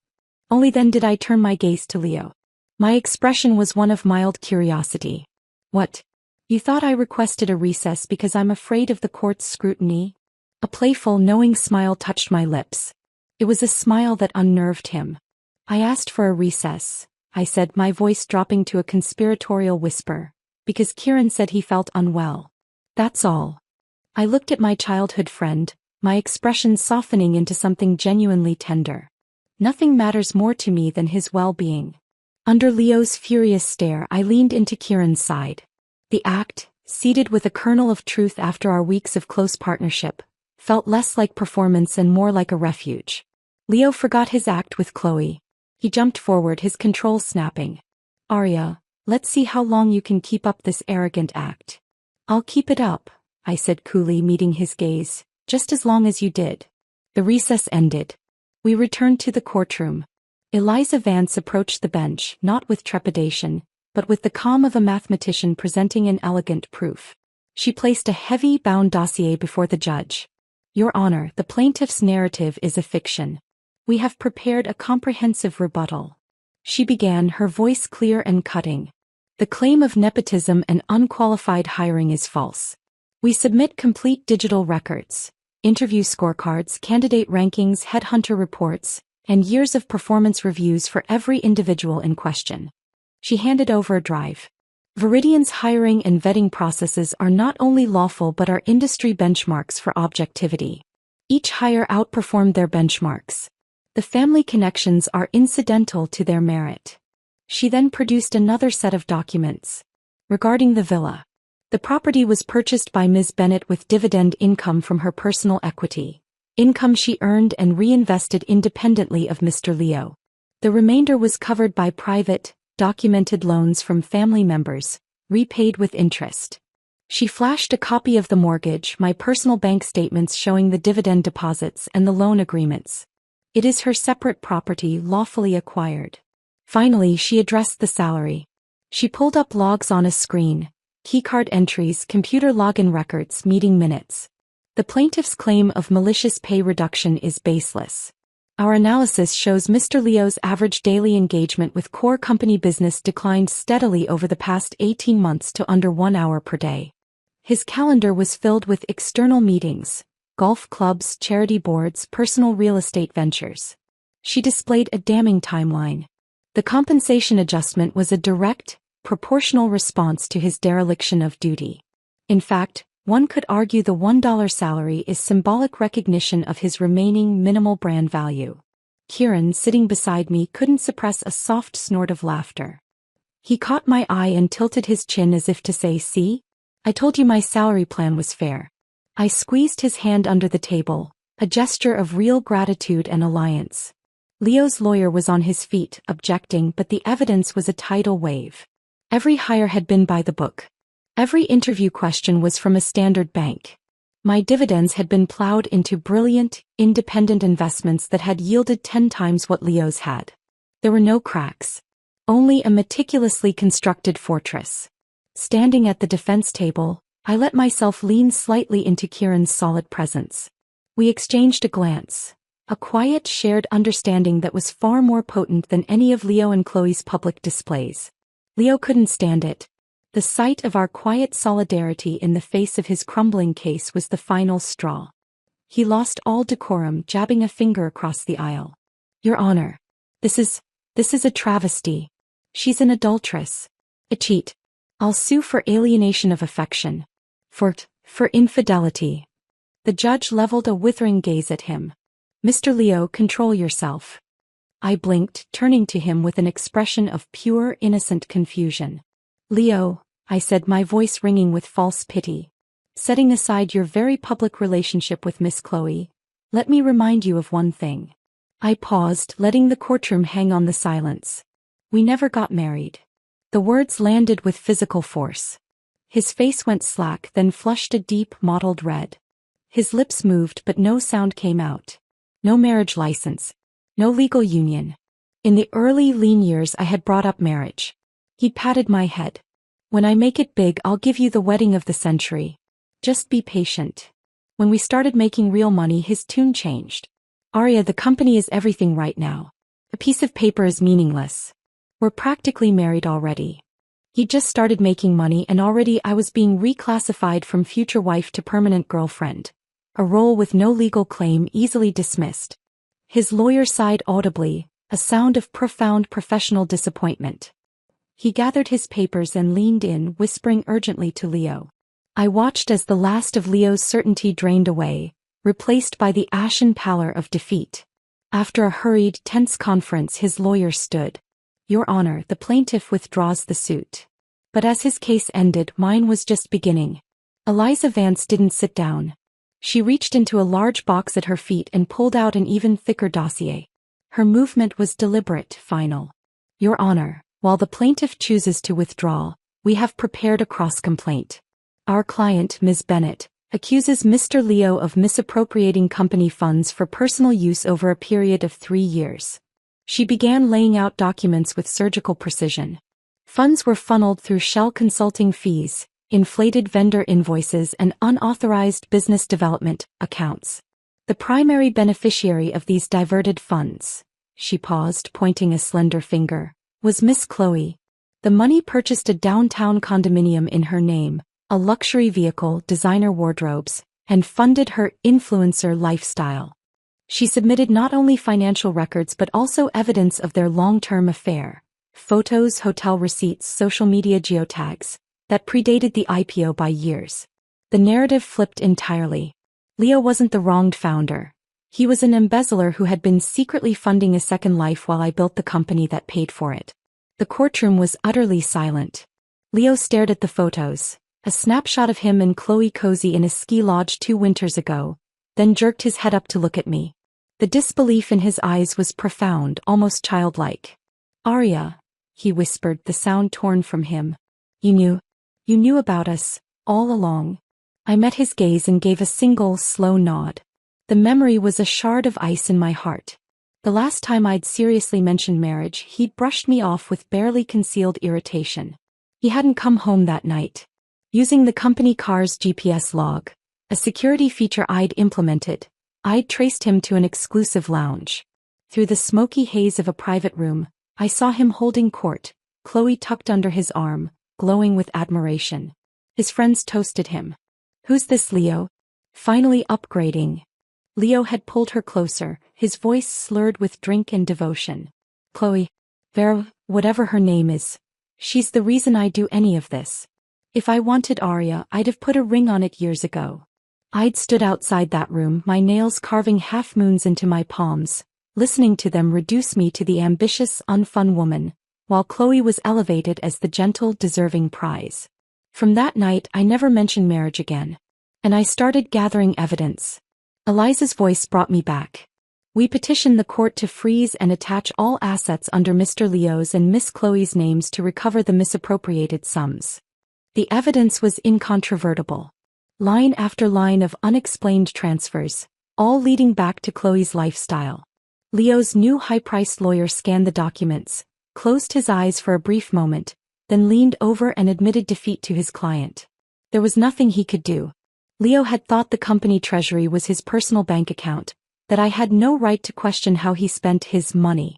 Only then did I turn my gaze to Leo. My expression was one of mild curiosity. What? You thought I requested a recess because I'm afraid of the court's scrutiny? A playful, knowing smile touched my lips. It was a smile that unnerved him. I asked for a recess, I said, my voice dropping to a conspiratorial whisper, because Kieran said he felt unwell. That's all. I looked at my childhood friend, my expression softening into something genuinely tender. Nothing matters more to me than his well-being. Under Leo's furious stare, I leaned into Kieran's side. The act, seated with a kernel of truth after our weeks of close partnership, felt less like performance and more like a refuge. Leo forgot his act with Chloe. He jumped forward, his control snapping. Arya, let's see how long you can keep up this arrogant act. I'll keep it up, I said coolly, meeting his gaze, just as long as you did. The recess ended. We returned to the courtroom. Eliza Vance approached the bench, not with trepidation, but with the calm of a mathematician presenting an elegant proof. She placed a heavy, bound dossier before the judge. Your Honor, the plaintiff's narrative is a fiction. We have prepared a comprehensive rebuttal. She began, her voice clear and cutting. The claim of nepotism and unqualified hiring is false. We submit complete digital records, interview scorecards, candidate rankings, headhunter reports, and years of performance reviews for every individual in question. She handed over a drive. Viridian's hiring and vetting processes are not only lawful but are industry benchmarks for objectivity. Each hire outperformed their benchmarks. The family connections are incidental to their merit. She then produced another set of documents. Regarding the villa. The property was purchased by Ms. Bennett with dividend income from her personal equity. Income she earned and reinvested independently of Mr. Leo. The remainder was covered by private, documented loans from family members, repaid with interest. She flashed a copy of the mortgage, my personal bank statements showing the dividend deposits and the loan agreements. It is her separate property, lawfully acquired. Finally, she addressed the salary. She pulled up logs on a screen, keycard entries, computer login records, meeting minutes. The plaintiff's claim of malicious pay reduction is baseless. Our analysis shows Mr. Leo's average daily engagement with core company business declined steadily over the past 18 months to under 1 hour per day. His calendar was filled with external meetings, golf clubs, charity boards, personal real estate ventures. She displayed a damning timeline. The compensation adjustment was a direct, proportional response to his dereliction of duty. In fact, one could argue the $1 salary is symbolic recognition of his remaining minimal brand value. Kieran, sitting beside me, couldn't suppress a soft snort of laughter. He caught my eye and tilted his chin as if to say, "See? I told you my salary plan was fair." I squeezed his hand under the table, a gesture of real gratitude and alliance. Leo's lawyer was on his feet, objecting, but the evidence was a tidal wave. Every hire had been by the book. Every interview question was from a standard bank. My dividends had been plowed into brilliant, independent investments that had yielded 10 times what Leo's had. There were no cracks. Only a meticulously constructed fortress. Standing at the defense table, I let myself lean slightly into Kieran's solid presence. We exchanged a glance, a quiet shared understanding that was far more potent than any of Leo and Chloe's public displays. Leo couldn't stand it. The sight of our quiet solidarity in the face of his crumbling case was the final straw. He lost all decorum, jabbing a finger across the aisle. "Your Honor, this is a travesty. She's an adulteress. A cheat. I'll sue for alienation of affection. For infidelity." The judge leveled a withering gaze at him. "Mr. Leo, control yourself." I blinked, turning to him with an expression of pure, innocent confusion. "Leo," I said, my voice ringing with false pity, "setting aside your very public relationship with Miss Chloe, let me remind you of one thing." I paused, letting the courtroom hang on the silence. "We never got married." The words landed with physical force. His face went slack, then flushed a deep, mottled red. His lips moved, but no sound came out. No marriage license. No legal union. In the early, lean years I had brought up marriage. He patted my head. "When I make it big, I'll give you the wedding of the century. Just be patient." When we started making real money, his tune changed. "Arya, the company is everything right now. A piece of paper is meaningless. We're practically married already." He just started making money and already I was being reclassified from future wife to permanent girlfriend. A role with no legal claim, easily dismissed. His lawyer sighed audibly, a sound of profound professional disappointment. He gathered his papers and leaned in, whispering urgently to Leo. I watched as the last of Leo's certainty drained away, replaced by the ashen pallor of defeat. After a hurried, tense conference, his lawyer stood. "Your Honor, the plaintiff withdraws the suit." But as his case ended, mine was just beginning. Eliza Vance didn't sit down. She reached into a large box at her feet and pulled out an even thicker dossier. Her movement was deliberate, final. "Your Honor, while the plaintiff chooses to withdraw, we have prepared a cross-complaint. Our client, Ms. Bennett, accuses Mr. Leo of misappropriating company funds for personal use over a period of 3 years." She began laying out documents with surgical precision. Funds were funneled through shell consulting fees, inflated vendor invoices, and unauthorized business development accounts. The primary beneficiary of these diverted funds, she paused, pointing a slender finger, was Miss Chloe. The money purchased a downtown condominium in her name, a luxury vehicle, designer wardrobes, and funded her influencer lifestyle. She submitted not only financial records but also evidence of their long-term affair, photos, hotel receipts, social media geotags, that predated the IPO by years. The narrative flipped entirely. Leo wasn't the wronged founder. He was an embezzler who had been secretly funding a second life while I built the company that paid for it. The courtroom was utterly silent. Leo stared at the photos, a snapshot of him and Chloe cozy in a ski lodge 2 winters ago, then jerked his head up to look at me. The disbelief in his eyes was profound, almost childlike. "Arya," he whispered, the sound torn from him. You knew about us, all along." I met his gaze and gave a single, slow nod. The memory was a shard of ice in my heart. The last time I'd seriously mentioned marriage, he'd brushed me off with barely concealed irritation. He hadn't come home that night. Using the company car's GPS log, a security feature I'd implemented, I'd traced him to an exclusive lounge. Through the smoky haze of a private room, I saw him holding court, Chloe tucked under his arm, glowing with admiration. His friends toasted him. "Who's this Leo? Finally upgrading." Leo had pulled her closer, his voice slurred with drink and devotion. "Chloe. Vera, whatever her name is. She's the reason I do any of this. If I wanted Arya, I'd have put a ring on it years ago." I'd stood outside that room, my nails carving half-moons into my palms, listening to them reduce me to the ambitious, unfun woman, while Chloe was elevated as the gentle, deserving prize. From that night I never mentioned marriage again. And I started gathering evidence. Eliza's voice brought me back. "We petitioned the court to freeze and attach all assets under Mr. Leo's and Miss Chloe's names to recover the misappropriated sums." The evidence was incontrovertible. Line after line of unexplained transfers, all leading back to Chloe's lifestyle. Leo's new high-priced lawyer scanned the documents, closed his eyes for a brief moment, then leaned over and admitted defeat to his client. There was nothing he could do. Leo had thought the company treasury was his personal bank account, that I had no right to question how he spent his money.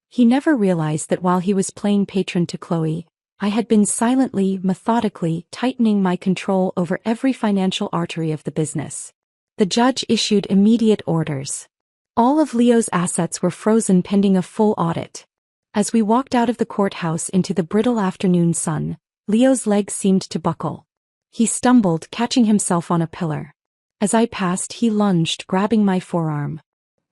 He never realized that while he was playing patron to Chloe, I had been silently, methodically tightening my control over every financial artery of the business. The judge issued immediate orders. All of Leo's assets were frozen pending a full audit. As we walked out of the courthouse into the brittle afternoon sun, Leo's legs seemed to buckle. He stumbled, catching himself on a pillar. As I passed, he lunged, grabbing my forearm.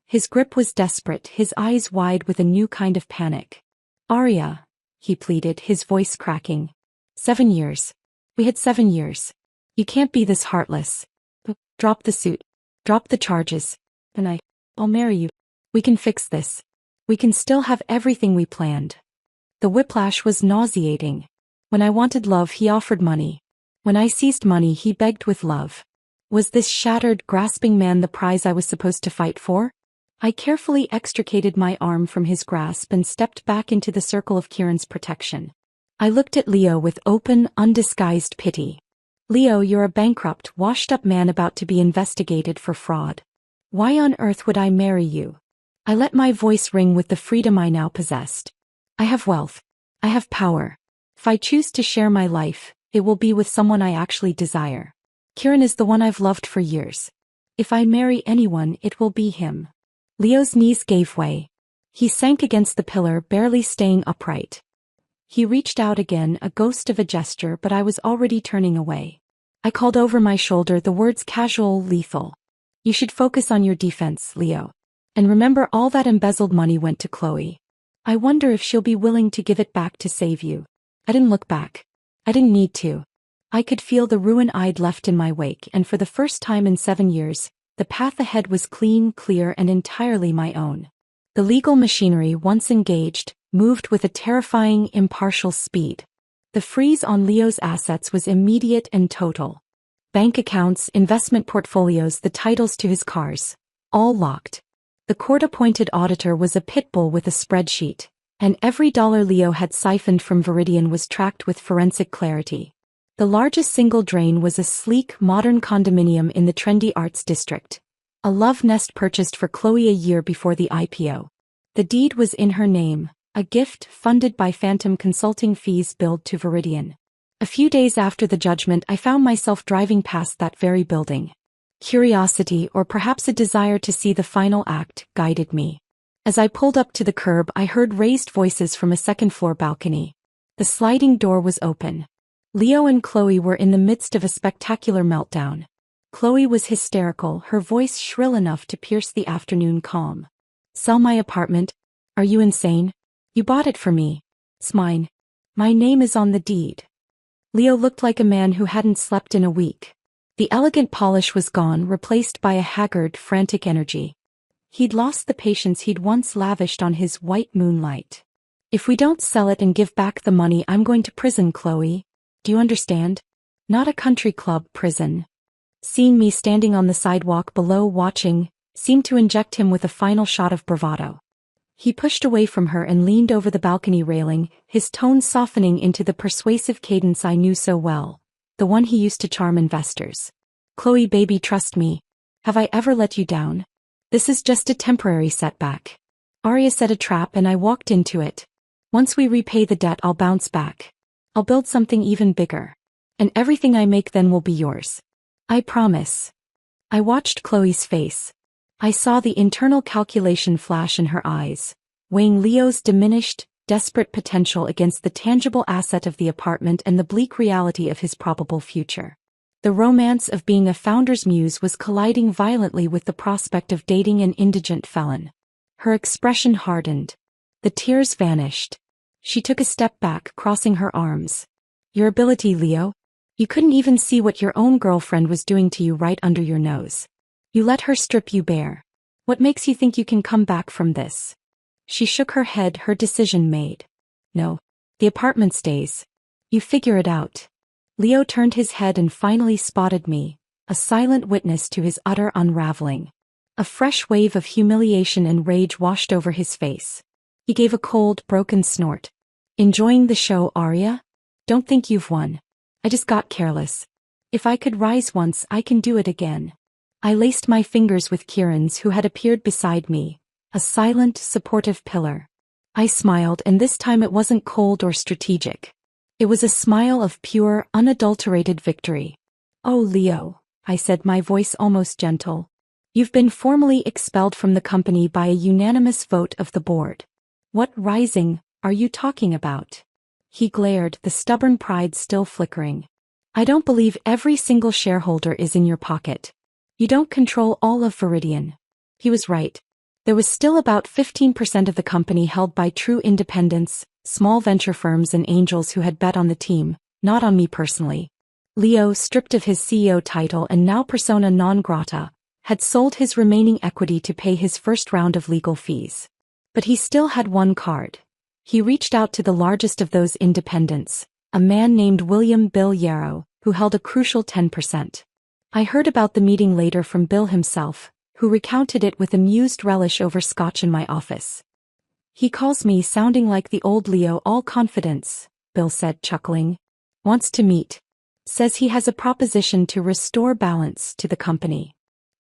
His grip was desperate, his eyes wide with a new kind of panic. "Arya," he pleaded, his voice cracking. 7 years. We had 7 years. You can't be this heartless. Drop the suit. Drop the charges. And I'll marry you. We can fix this. We can still have everything we planned." The whiplash was nauseating. When I wanted love, he offered money. When I seized money, he begged with love. Was this shattered, grasping man the prize I was supposed to fight for? I carefully extricated my arm from his grasp and stepped back into the circle of Kieran's protection. I looked at Leo with open, undisguised pity. "Leo, you're a bankrupt, washed-up man about to be investigated for fraud. Why on earth would I marry you?" I let my voice ring with the freedom I now possessed. "I have wealth. I have power. If I choose to share my life, it will be with someone I actually desire. Kieran is the one I've loved for years. If I marry anyone, it will be him." Leo's knees gave way. He sank against the pillar, barely staying upright. He reached out again, a ghost of a gesture, but I was already turning away. I called over my shoulder, the words casual, lethal. "You should focus on your defense, Leo. And remember, all that embezzled money went to Chloe. I wonder if she'll be willing to give it back to save you." I didn't look back. I didn't need to. I could feel the ruin I'd left in my wake, and for the first time in 7 years, the path ahead was clean, clear, and entirely my own. The legal machinery, once engaged, moved with a terrifying, impartial speed. The freeze on Leo's assets was immediate and total. Bank accounts, investment portfolios, the titles to his cars, all locked. The court-appointed auditor was a pit bull with a spreadsheet, and every dollar Leo had siphoned from Viridian was tracked with forensic clarity. The largest single drain was a sleek, modern condominium in the trendy arts district, a love nest purchased for Chloe a year before the IPO. The deed was in her name, a gift funded by phantom consulting fees billed to Viridian. A few days after the judgment, I found myself driving past that very building. Curiosity, or perhaps a desire to see the final act, guided me. As I pulled up to the curb, I heard raised voices from a second-floor balcony. The sliding door was open. Leo and Chloe were in the midst of a spectacular meltdown. Chloe was hysterical, her voice shrill enough to pierce the afternoon calm. "Sell my apartment? Are you insane? You bought it for me. It's mine. My name is on the deed." Leo looked like a man who hadn't slept in a week. The elegant polish was gone, replaced by a haggard, frantic energy. He'd lost the patience he'd once lavished on his white moonlight. "If we don't sell it and give back the money, I'm going to prison, Chloe. Do you understand? Not a country club prison." Seeing me standing on the sidewalk below watching, seemed to inject him with a final shot of bravado. He pushed away from her and leaned over the balcony railing, his tone softening into the persuasive cadence I knew so well, the one he used to charm investors. "Chloe, baby, trust me. Have I ever let you down? This is just a temporary setback. Arya set a trap and I walked into it. Once we repay the debt, I'll bounce back. I'll build something even bigger. And everything I make then will be yours. I promise. I watched Chloe's face. I saw the internal calculation flash in her eyes, weighing Leo's diminished, desperate potential against the tangible asset of the apartment and the bleak reality of his probable future. The romance of being a founder's muse was colliding violently with the prospect of dating an indigent felon. Her expression hardened. The tears vanished. She took a step back, crossing her arms. Your ability, Leo. You couldn't even see what your own girlfriend was doing to you right under your nose. You let her strip you bare. What makes you think you can come back from this? She shook her head, her decision made. No. The apartment stays. You figure it out. Leo turned his head and finally spotted me, a silent witness to his utter unraveling. A fresh wave of humiliation and rage washed over his face. He gave a cold, broken snort. Enjoying the show, Arya? Don't think you've won. I just got careless. If I could rise once, I can do it again. I laced my fingers with Kieran's, who had appeared beside me, a silent, supportive pillar. I smiled, and this time it wasn't cold or strategic. It was a smile of pure, unadulterated victory. Oh, Leo, I said, my voice almost gentle. You've been formally expelled from the company by a unanimous vote of the board. What rising are you talking about? He glared, the stubborn pride still flickering. I don't believe every single shareholder is in your pocket. You don't control all of Viridian. He was right. There was still about 15% of the company held by true independents, small venture firms and angels who had bet on the team, not on me personally. Leo, stripped of his CEO title and now persona non grata, had sold his remaining equity to pay his first round of legal fees. But he still had one card. He reached out to the largest of those independents, a man named William Bill Yarrow, who held a crucial 10%. I heard about the meeting later from Bill himself, who recounted it with amused relish over scotch in my office. He calls me sounding like the old Leo, all confidence, Bill said, chuckling. Wants to meet. Says he has a proposition to restore balance to the company.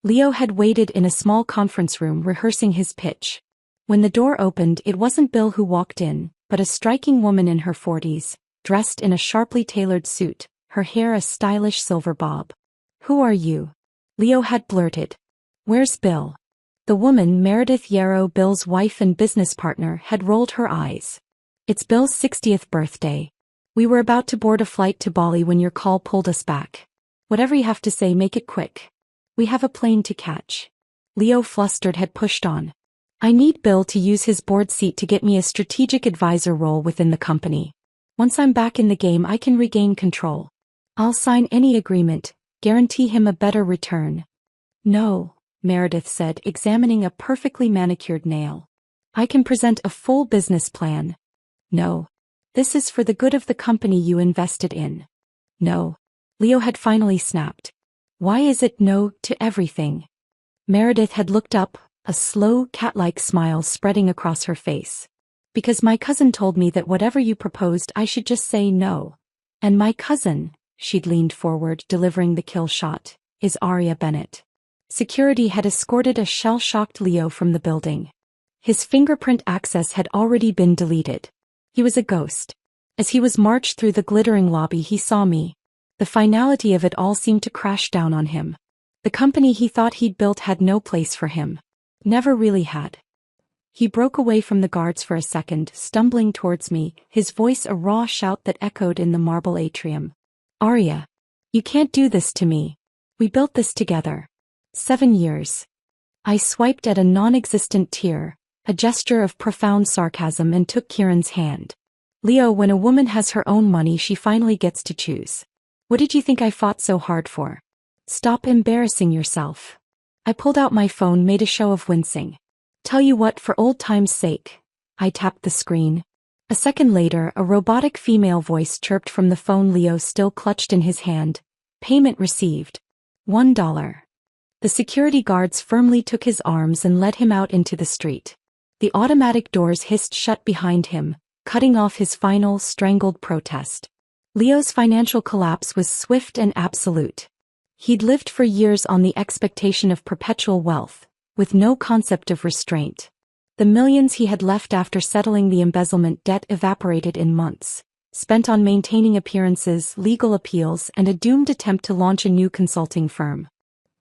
Leo had waited in a small conference room rehearsing his pitch. When the door opened, it wasn't Bill who walked in, but a striking woman in her 40s, dressed in a sharply tailored suit, her hair a stylish silver bob. Who are you? Leo had blurted. Where's Bill? The woman, Meredith Yarrow, Bill's wife and business partner, had rolled her eyes. It's Bill's 60th birthday. We were about to board a flight to Bali when your call pulled us back. Whatever you have to say, make it quick. We have a plane to catch. Leo, flustered, had pushed on. I need Bill to use his board seat to get me a strategic advisor role within the company. Once I'm back in the game, I can regain control. I'll sign any agreement, guarantee him a better return. No, Meredith said, examining a perfectly manicured nail. I can present a full business plan. No. This is for the good of the company you invested in. No. Leo had finally snapped. Why is it no to everything? Meredith had looked up, a slow, cat-like smile spreading across her face. Because my cousin told me that whatever you proposed, I should just say no. And my cousin, she'd leaned forward, delivering the kill shot, is Arya Bennett. Security had escorted a shell-shocked Leo from the building. His fingerprint access had already been deleted. He was a ghost. As he was marched through the glittering lobby, he saw me. The finality of it all seemed to crash down on him. The company he thought he'd built had no place for him. Never really had. He broke away from the guards for a second, stumbling towards me, his voice a raw shout that echoed in the marble atrium. Arya, you can't do this to me. We built this together. 7 years. I swiped at a non-existent tear, a gesture of profound sarcasm, and took Kieran's hand. Leo, when a woman has her own money, she finally gets to choose. What did you think I fought so hard for? Stop embarrassing yourself. I pulled out my phone, made a show of wincing. Tell you what, for old time's sake. I tapped the screen. A second later, a robotic female voice chirped from the phone Leo still clutched in his hand. Payment received. $1. The security guards firmly took his arms and led him out into the street. The automatic doors hissed shut behind him, cutting off his final, strangled protest. Leo's financial collapse was swift and absolute. He'd lived for years on the expectation of perpetual wealth, with no concept of restraint. The millions he had left after settling the embezzlement debt evaporated in months, spent on maintaining appearances, legal appeals, and a doomed attempt to launch a new consulting firm.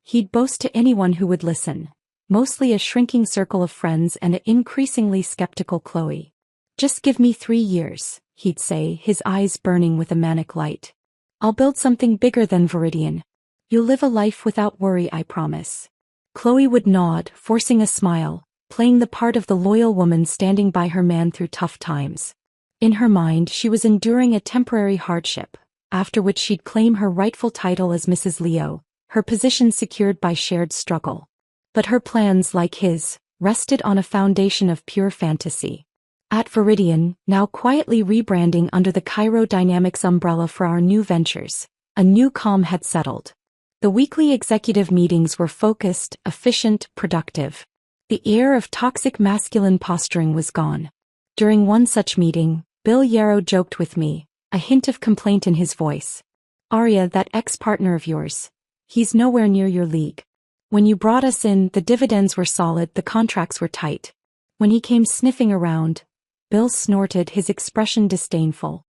He'd boast to anyone who would listen, mostly a shrinking circle of friends and an increasingly skeptical Chloe. "Just give me 3 years," he'd say, his eyes burning with a manic light. "I'll build something bigger than Viridian. You'll live a life without worry, I promise." Chloe would nod, forcing a smile, playing the part of the loyal woman standing by her man through tough times. In her mind, she was enduring a temporary hardship, after which she'd claim her rightful title as Mrs. Leo, her position secured by shared struggle. But her plans, like his, rested on a foundation of pure fantasy. At Viridian, now quietly rebranding under the Cairo Dynamics umbrella for our new ventures, a new calm had settled. The weekly executive meetings were focused, efficient, productive. The air of toxic masculine posturing was gone. During one such meeting, Bill Yarrow joked with me, a hint of complaint in his voice. "Arya, that ex-partner of yours, he's nowhere near your league. When you brought us in, the dividends were solid, the contracts were tight. When he came sniffing around," Bill snorted, his expression disdainful.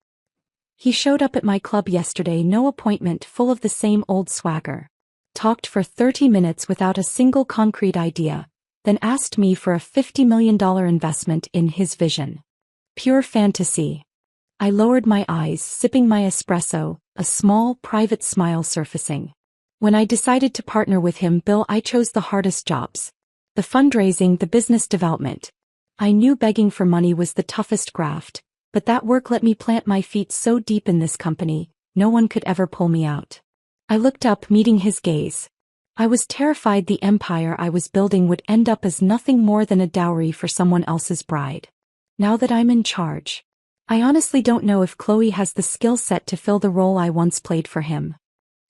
"He showed up at my club yesterday, no appointment, full of the same old swagger. Talked for 30 minutes without a single concrete idea, then asked me for a $50 million investment in his vision. Pure fantasy." I lowered my eyes, sipping my espresso, a small, private smile surfacing. When I decided to partner with him, Bill, I chose the hardest jobs. The fundraising, the business development. I knew begging for money was the toughest graft, but that work let me plant my feet so deep in this company, no one could ever pull me out. I looked up, meeting his gaze. I was terrified the empire I was building would end up as nothing more than a dowry for someone else's bride. Now that I'm in charge, I honestly don't know if Chloe has the skill set to fill the role I once played for him.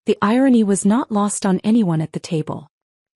The irony was not lost on anyone at the table.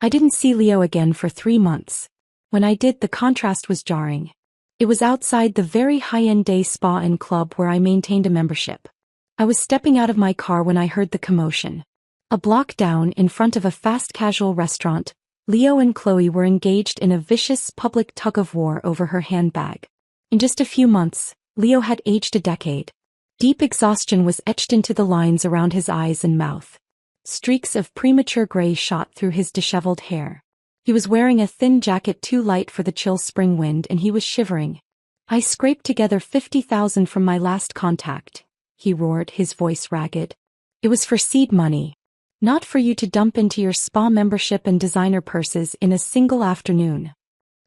I didn't see Leo again for 3 months. When I did, the contrast was jarring. It was outside the very high-end day spa and club where I maintained a membership. I was stepping out of my car when I heard the commotion. A block down, in front of a fast-casual restaurant, Leo and Chloe were engaged in a vicious public tug-of-war over her handbag. In just a few months, Leo had aged a decade. Deep exhaustion was etched into the lines around his eyes and mouth. Streaks of premature gray shot through his disheveled hair. He was wearing a thin jacket too light for the chill spring wind, and he was shivering. "I scraped together 50,000 from my last contact," he roared, his voice ragged. "It was for seed money. Not for you to dump into your spa membership and designer purses in a single afternoon."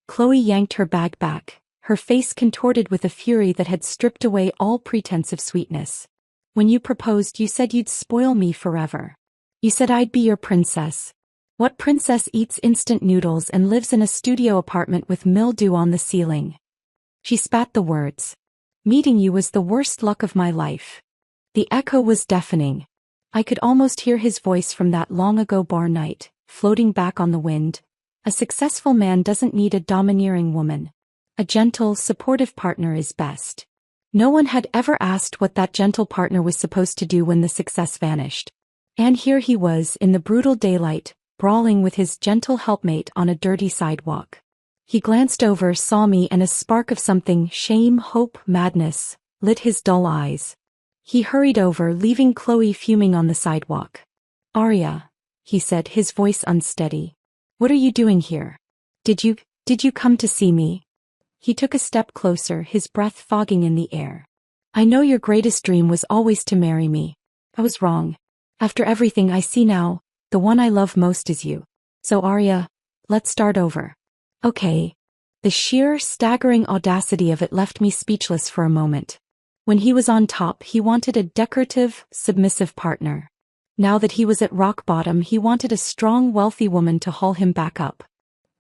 Chloe yanked her bag back, her face contorted with a fury that had stripped away all pretense of sweetness. "When you proposed, you said you'd spoil me forever. You said I'd be your princess. What princess eats instant noodles and lives in a studio apartment with mildew on the ceiling?" She spat the words. "Meeting you was the worst luck of my life." The echo was deafening. I could almost hear his voice from that long-ago bar night, floating back on the wind. A successful man doesn't need a domineering woman. A gentle, supportive partner is best. No one had ever asked what that gentle partner was supposed to do when the success vanished. And here he was, in the brutal daylight, brawling with his gentle helpmate on a dirty sidewalk. He glanced over, saw me, and a spark of something, shame, hope, madness, lit his dull eyes. He hurried over, leaving Chloe fuming on the sidewalk. "Arya," he said, his voice unsteady. "What are you doing here? Did you come to see me?" He took a step closer, his breath fogging in the air. "I know your greatest dream was always to marry me. I was wrong. After everything I see now, the one I love most is you. So Arya, let's start over." "Okay." The sheer, staggering audacity of it left me speechless for a moment. When he was on top, he wanted a decorative, submissive partner. Now that he was at rock bottom, he wanted a strong, wealthy woman to haul him back up.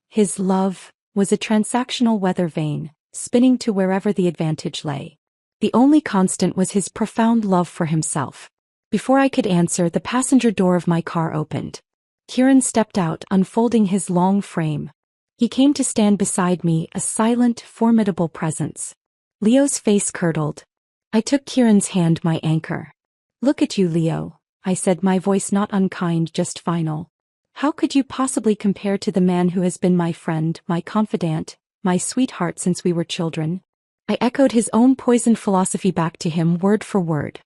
His love was a transactional weather vane, spinning to wherever the advantage lay. The only constant was his profound love for himself. Before I could answer, the passenger door of my car opened. Kieran stepped out, unfolding his long frame. He came to stand beside me, a silent, formidable presence. Leo's face curdled. I took Kieran's hand, my anchor. "Look at you, Leo," I said, my voice not unkind, just final. "How could you possibly compare to the man who has been my friend, my confidant, my sweetheart since we were children. I echoed his own poisoned philosophy back to him word for word.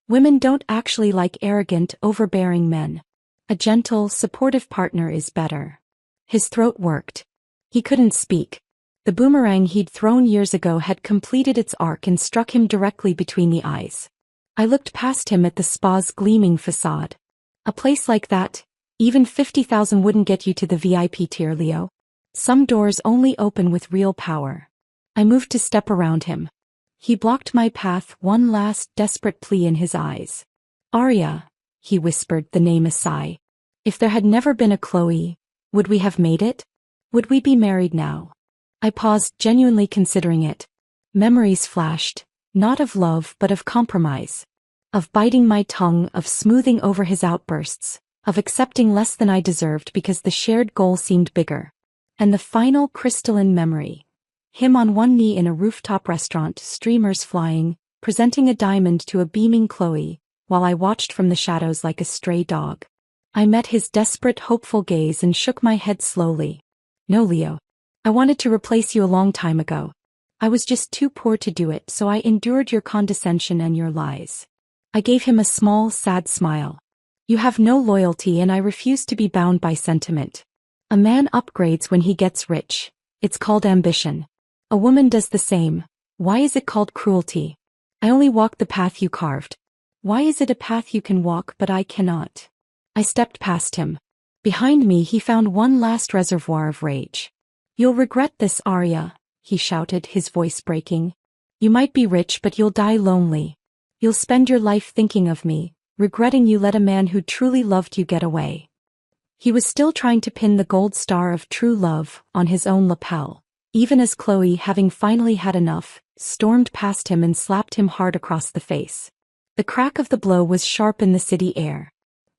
Women don't actually like arrogant, overbearing men. A gentle, supportive partner is better. His throat worked. He couldn't speak. The boomerang he'd thrown years ago had completed its arc and struck him directly between the eyes. I looked past him at the spa's gleaming facade. A place like that, even 50,000 wouldn't get you to the VIP tier, Leo. Some doors only open with real power. I moved to step around him. He blocked my path, one last desperate plea in his eyes. Arya, he whispered, the name a sigh. If there had never been a Chloe, would we have made it? Would we be married now? I paused, genuinely considering it. Memories flashed, not of love but of compromise. Of biting my tongue, of smoothing over his outbursts, of accepting less than I deserved because the shared goal seemed bigger. And the final crystalline memory. Him on one knee in a rooftop restaurant, streamers flying, presenting a diamond to a beaming Chloe, while I watched from the shadows like a stray dog. I met his desperate, hopeful gaze and shook my head slowly. No, Leo. I wanted to replace you a long time ago. I was just too poor to do it, so I endured your condescension and your lies. I gave him a small, sad smile. You have no loyalty and I refuse to be bound by sentiment. A man upgrades when he gets rich. It's called ambition. A woman does the same. Why is it called cruelty? I only walk the path you carved. Why is it a path you can walk but I cannot? I stepped past him. Behind me he found one last reservoir of rage. You'll regret this, Arya, he shouted, his voice breaking. You might be rich but you'll die lonely. You'll spend your life thinking of me, regretting you let a man who truly loved you get away. He was still trying to pin the gold star of true love on his own lapel, even as Chloe, having finally had enough, stormed past him and slapped him hard across the face. The crack of the blow was sharp in the city air.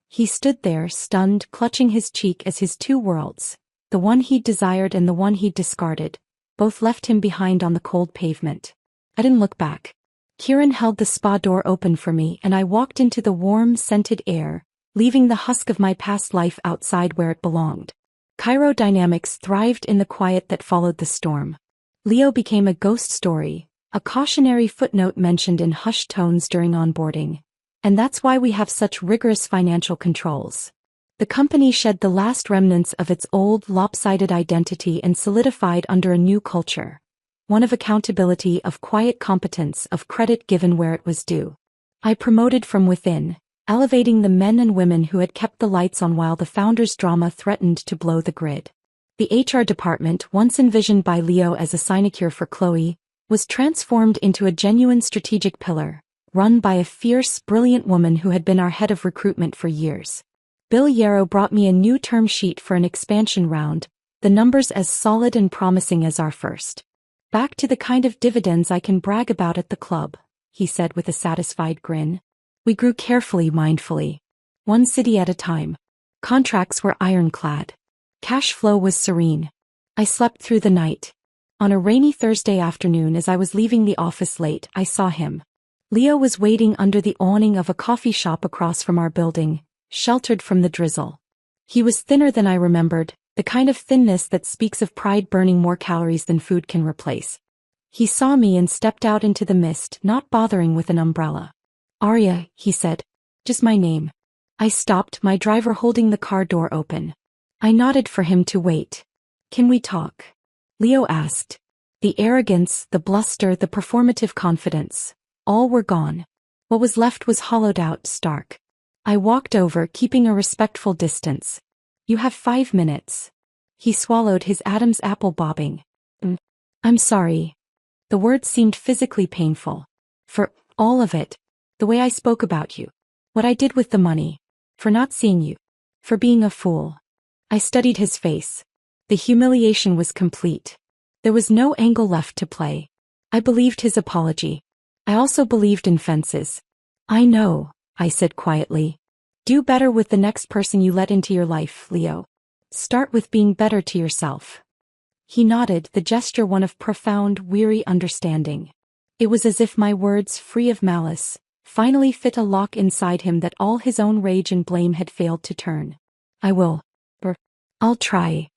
He stood there, stunned, clutching his cheek as his two worlds, the one he'd desired and the one he'd discarded, both left him behind on the cold pavement. I didn't look back. Kieran held the spa door open for me and I walked into the warm, scented air, leaving the husk of my past life outside where it belonged. Dynamics thrived in the quiet that followed the storm. Leo became a ghost story, a cautionary footnote mentioned in hushed tones during onboarding. And that's why we have such rigorous financial controls. The company shed the last remnants of its old, lopsided identity and solidified under a new culture. One of accountability, of quiet competence, of credit given where it was due. I promoted from within, elevating the men and women who had kept the lights on while the founders' drama threatened to blow the grid. The HR department, once envisioned by Leo as a sinecure for Chloe, was transformed into a genuine strategic pillar, run by a fierce, brilliant woman who had been our head of recruitment for years. Bill Yarrow brought me a new term sheet for an expansion round, the numbers as solid and promising as our first. Back to the kind of dividends I can brag about at the club, he said with a satisfied grin. We grew carefully, mindfully. One city at a time. Contracts were ironclad. Cash flow was serene. I slept through the night. On a rainy Thursday afternoon as I was leaving the office late, I saw him. Leo was waiting under the awning of a coffee shop across from our building, sheltered from the drizzle. He was thinner than I remembered, the kind of thinness that speaks of pride burning more calories than food can replace. He saw me and stepped out into the mist, not bothering with an umbrella. Arya, he said. Just my name. I stopped, my driver holding the car door open. I nodded for him to wait. Can we talk? Leo asked. The arrogance, the bluster, the performative confidence. All were gone. What was left was hollowed out, stark. I walked over, keeping a respectful distance. You have 5 minutes. He swallowed, his Adam's apple bobbing. I'm sorry. The words seemed physically painful. For all of it. The way I spoke about you. What I did with the money. For not seeing you. For being a fool. I studied his face. The humiliation was complete. There was no angle left to play. I believed his apology. I also believed in fences. I know, I said quietly. Do better with the next person you let into your life, Leo. Start with being better to yourself. He nodded, the gesture one of profound, weary understanding. It was as if my words, free of malice, finally fit a lock inside him that all his own rage and blame had failed to turn. I will. I'll try.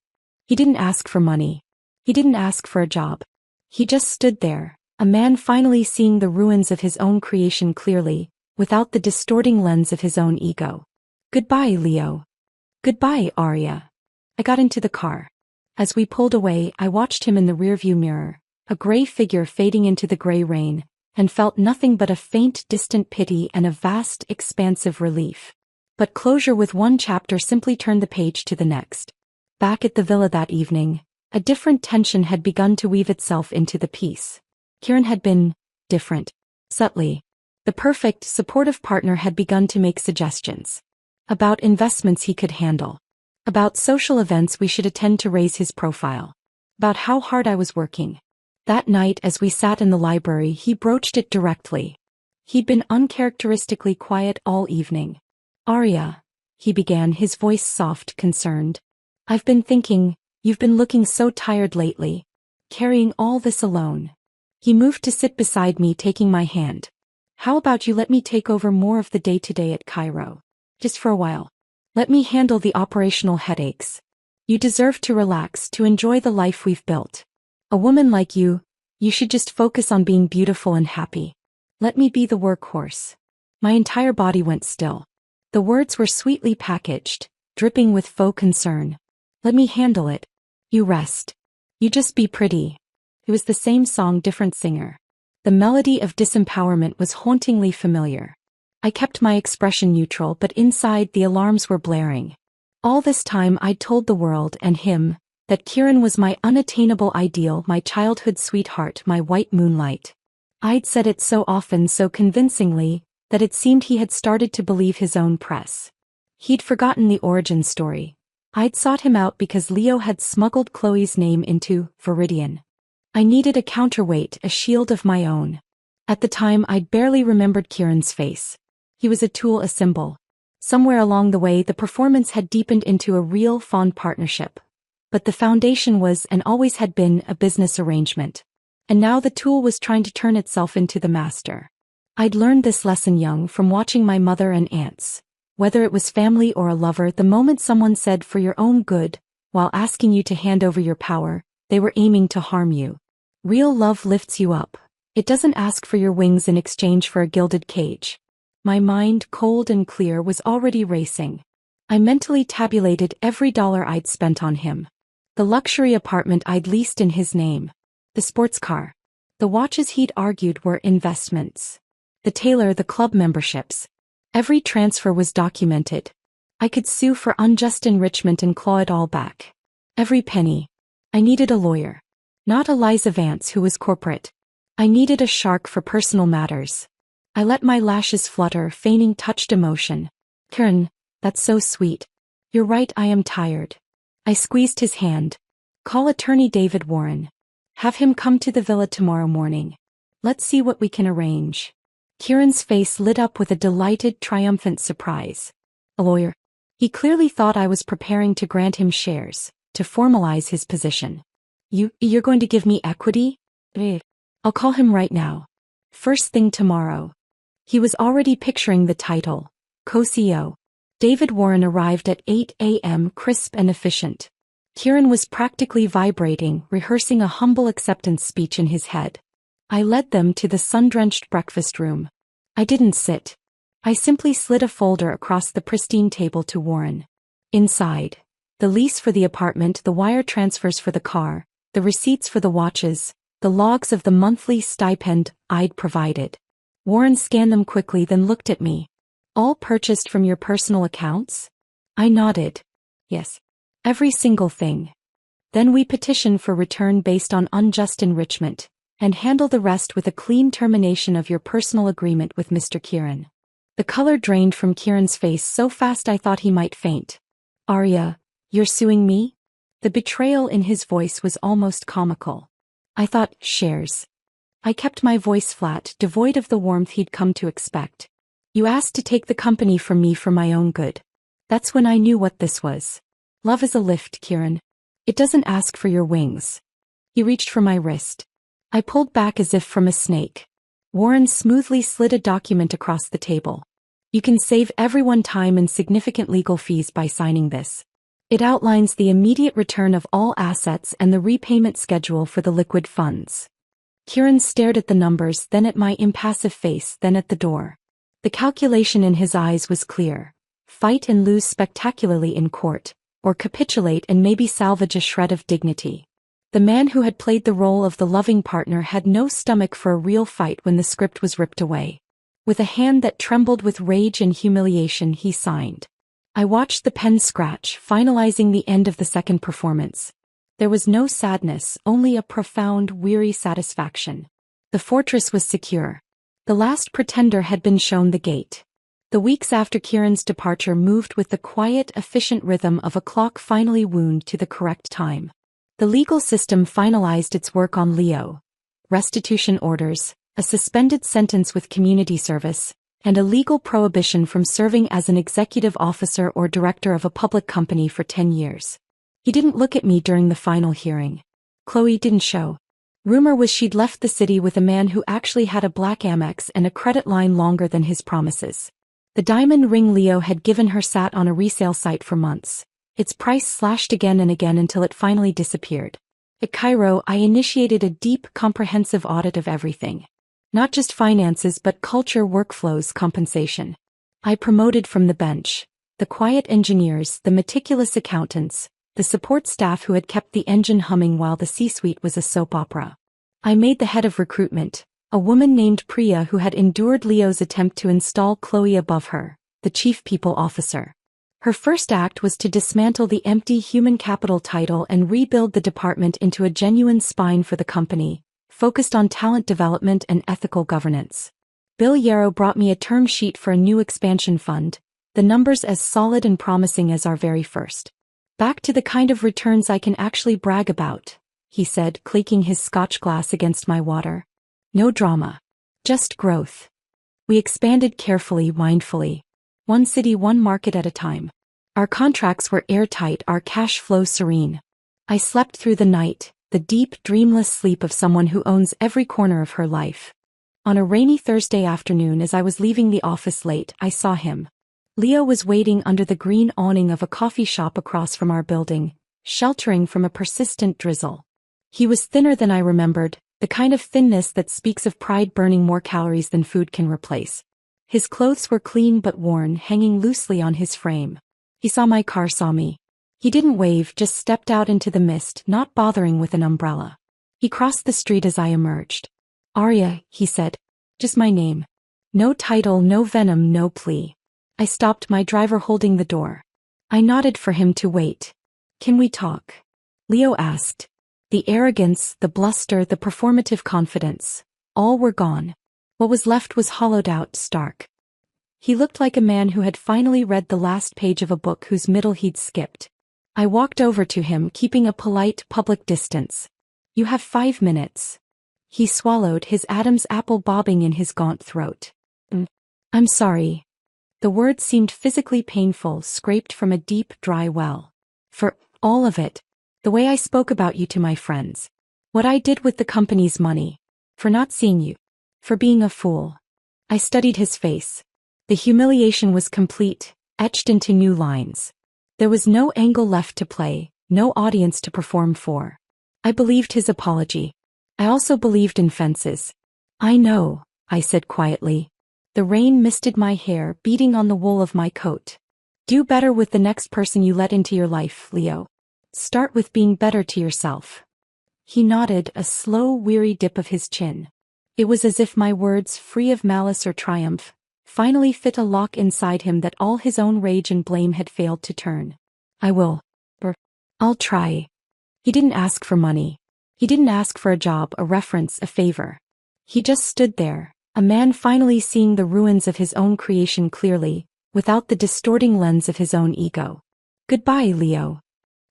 He didn't ask for money. He didn't ask for a job. He just stood there, a man finally seeing the ruins of his own creation clearly, without the distorting lens of his own ego. Goodbye, Leo. Goodbye, Arya. I got into the car. As we pulled away, I watched him in the rearview mirror, a gray figure fading into the gray rain, and felt nothing but a faint, distant pity and a vast, expansive relief. But closure with one chapter simply turned the page to the next. Back at the villa that evening, a different tension had begun to weave itself into the piece. Kieran had been different. Subtly. The perfect, supportive partner had begun to make suggestions. About investments he could handle. About social events we should attend to raise his profile. About how hard I was working. That night as we sat in the library he broached it directly. He'd been uncharacteristically quiet all evening. Arya, he began, his voice soft, concerned. I've been thinking, you've been looking so tired lately. Carrying all this alone. He moved to sit beside me, taking my hand. How about you let me take over more of the day-to-day at Cairo? Just for a while. Let me handle the operational headaches. You deserve to relax, to enjoy the life we've built. A woman like you should just focus on being beautiful and happy. Let me be the workhorse. My entire body went still. The words were sweetly packaged, dripping with faux concern. Let me handle it. You rest. You just be pretty. It was the same song, different singer. The melody of disempowerment was hauntingly familiar. I kept my expression neutral, but inside the alarms were blaring. All this time I'd told the world and him that Kieran was my unattainable ideal, my childhood sweetheart, my white moonlight. I'd said it so often, so convincingly, that it seemed he had started to believe his own press. He'd forgotten the origin story. I'd sought him out because Leo had smuggled Chloe's name into Viridian. I needed a counterweight, a shield of my own. At the time I'd barely remembered Kieran's face. He was a tool, a symbol. Somewhere along the way the performance had deepened into a real, fond partnership. But the foundation was, and always had been, a business arrangement. And now the tool was trying to turn itself into the master. I'd learned this lesson young from watching my mother and aunts. Whether it was family or a lover, the moment someone said for your own good, while asking you to hand over your power, they were aiming to harm you. Real love lifts you up. It doesn't ask for your wings in exchange for a gilded cage. My mind, cold and clear, was already racing. I mentally tabulated every dollar I'd spent on him. The luxury apartment I'd leased in his name. The sports car. The watches he'd argued were investments. The tailor, the club memberships. Every transfer was documented. I could sue for unjust enrichment and claw it all back. Every penny. I needed a lawyer. Not Eliza Vance, who was corporate. I needed a shark for personal matters. I let my lashes flutter, feigning touched emotion. Kieran, that's so sweet. You're right, I am tired. I squeezed his hand. Call attorney David Warren. Have him come to the villa tomorrow morning. Let's see what we can arrange. Kieran's face lit up with a delighted, triumphant surprise. A lawyer? He clearly thought I was preparing to grant him shares, to formalize his position. You're going to give me equity? I'll call him right now. First thing tomorrow. He was already picturing the title, co-CEO. David Warren arrived at 8 a.m., crisp and efficient. Kieran was practically vibrating, rehearsing a humble acceptance speech in his head. I led them to the sun-drenched breakfast room. I didn't sit. I simply slid a folder across the pristine table to Warren. Inside, the lease for the apartment, the wire transfers for the car, the receipts for the watches, the logs of the monthly stipend I'd provided. Warren scanned them quickly, then looked at me. All purchased from your personal accounts? I nodded. Yes. Every single thing. Then we petition for return based on unjust enrichment, and handle the rest with a clean termination of your personal agreement with Mr. Kieran. The color drained from Kieran's face so fast I thought he might faint. Arya, you're suing me? The betrayal in his voice was almost comical. I thought, shares. I kept my voice flat, devoid of the warmth he'd come to expect. You asked to take the company from me for my own good. That's when I knew what this was. Love is a lift, Kieran. It doesn't ask for your wings. He reached for my wrist. I pulled back as if from a snake. Warren smoothly slid a document across the table. You can save everyone time and significant legal fees by signing this. It outlines the immediate return of all assets and the repayment schedule for the liquid funds. Kieran stared at the numbers, then at my impassive face, then at the door. The calculation in his eyes was clear. Fight and lose spectacularly in court, or capitulate and maybe salvage a shred of dignity. The man who had played the role of the loving partner had no stomach for a real fight when the script was ripped away. With a hand that trembled with rage and humiliation, he signed. I watched the pen scratch, finalizing the end of the second performance. There was no sadness, only a profound, weary satisfaction. The fortress was secure. The last pretender had been shown the gate. The weeks after Kieran's departure moved with the quiet, efficient rhythm of a clock finally wound to the correct time. The legal system finalized its work on Leo. Restitution orders, a suspended sentence with community service, and a legal prohibition from serving as an executive officer or director of a public company for 10 years. He didn't look at me during the final hearing. Chloe didn't show. Rumor was she'd left the city with a man who actually had a black Amex and a credit line longer than his promises. The diamond ring Leo had given her sat on a resale site for months. Its price slashed again and again until it finally disappeared. At Cairo, I initiated a deep, comprehensive audit of everything. Not just finances but culture, workflows, compensation. I promoted from the bench. The quiet engineers, the meticulous accountants, the support staff who had kept the engine humming while the C-suite was a soap opera. I made the head of recruitment, a woman named Priya who had endured Leo's attempt to install Chloe above her, the chief people officer. Her first act was to dismantle the empty human capital title and rebuild the department into a genuine spine for the company, focused on talent development and ethical governance. Bill Yarrow brought me a term sheet for a new expansion fund, the numbers as solid and promising as our very first. Back to the kind of returns I can actually brag about, he said, clinking his scotch glass against my water. No drama. Just growth. We expanded carefully, mindfully. One city, one market at a time. Our contracts were airtight, our cash flow serene. I slept through the night, the deep, dreamless sleep of someone who owns every corner of her life. On a rainy Thursday afternoon as I was leaving the office late, I saw him. Leo was waiting under the green awning of a coffee shop across from our building, sheltering from a persistent drizzle. He was thinner than I remembered, the kind of thinness that speaks of pride burning more calories than food can replace. His clothes were clean but worn, hanging loosely on his frame. He saw my car, saw me. He didn't wave, just stepped out into the mist, not bothering with an umbrella. He crossed the street as I emerged. Arya, he said. Just my name. No title, no venom, no plea. I stopped, my driver holding the door. I nodded for him to wait. Can we talk? Leo asked. The arrogance, the bluster, the performative confidence. All were gone. What was left was hollowed out, stark. He looked like a man who had finally read the last page of a book whose middle he'd skipped. I walked over to him, keeping a polite, public distance. You have 5 minutes. He swallowed, his Adam's apple bobbing in his gaunt throat. I'm sorry. The words seemed physically painful, scraped from a deep, dry well. For all of it. The way I spoke about you to my friends. What I did with the company's money. For not seeing you. For being a fool. I studied his face. The humiliation was complete, etched into new lines. There was no angle left to play, no audience to perform for. I believed his apology. I also believed in fences. I know, I said quietly. The rain misted my hair, beating on the wool of my coat. Do better with the next person you let into your life, Leo. Start with being better to yourself. He nodded, a slow, weary dip of his chin. It was as if my words, free of malice or triumph, finally fit a lock inside him that all his own rage and blame had failed to turn. I will. I'll try. He didn't ask for money. He didn't ask for a job, a reference, a favor. He just stood there, a man finally seeing the ruins of his own creation clearly, without the distorting lens of his own ego. Goodbye, Leo.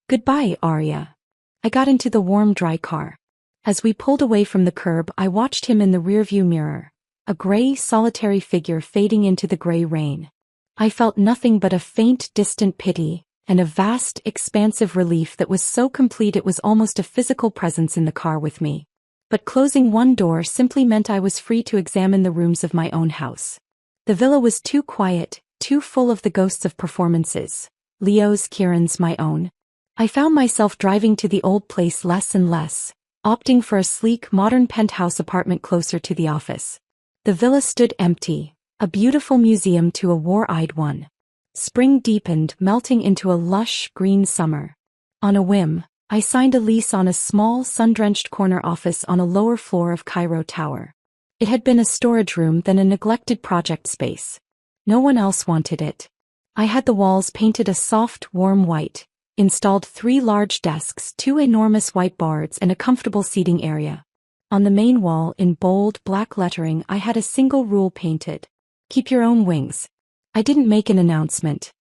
Goodbye, Arya. I got into the warm, dry car. As we pulled away from the curb, I watched him in the rearview mirror, a gray, solitary figure fading into the gray rain. I felt nothing but a faint, distant pity, and a vast, expansive relief that was so complete it was almost a physical presence in the car with me. But closing one door simply meant I was free to examine the rooms of my own house. The villa was too quiet, too full of the ghosts of performances. Leo's, Kieran's, my own. I found myself driving to the old place less and less, opting for a sleek, modern penthouse apartment closer to the office. The villa stood empty, a beautiful museum to a war-eyed one. Spring deepened, melting into a lush, green summer. On a whim, I signed a lease on a small, sun-drenched corner office on a lower floor of Cairo Tower. It had been a storage room, then a neglected project space. No one else wanted it. I had the walls painted a soft, warm white, installed 3 large desks, 2 enormous whiteboards, and a comfortable seating area. On the main wall, in bold, black lettering, I had a single rule painted: keep your own wings. I didn't make an announcement,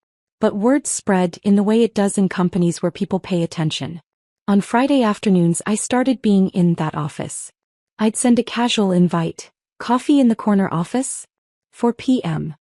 but word spread in the way it does in companies where people pay attention. On Friday afternoons, I started being in that office. I'd send a casual invite. Coffee in the corner office? 4 p.m.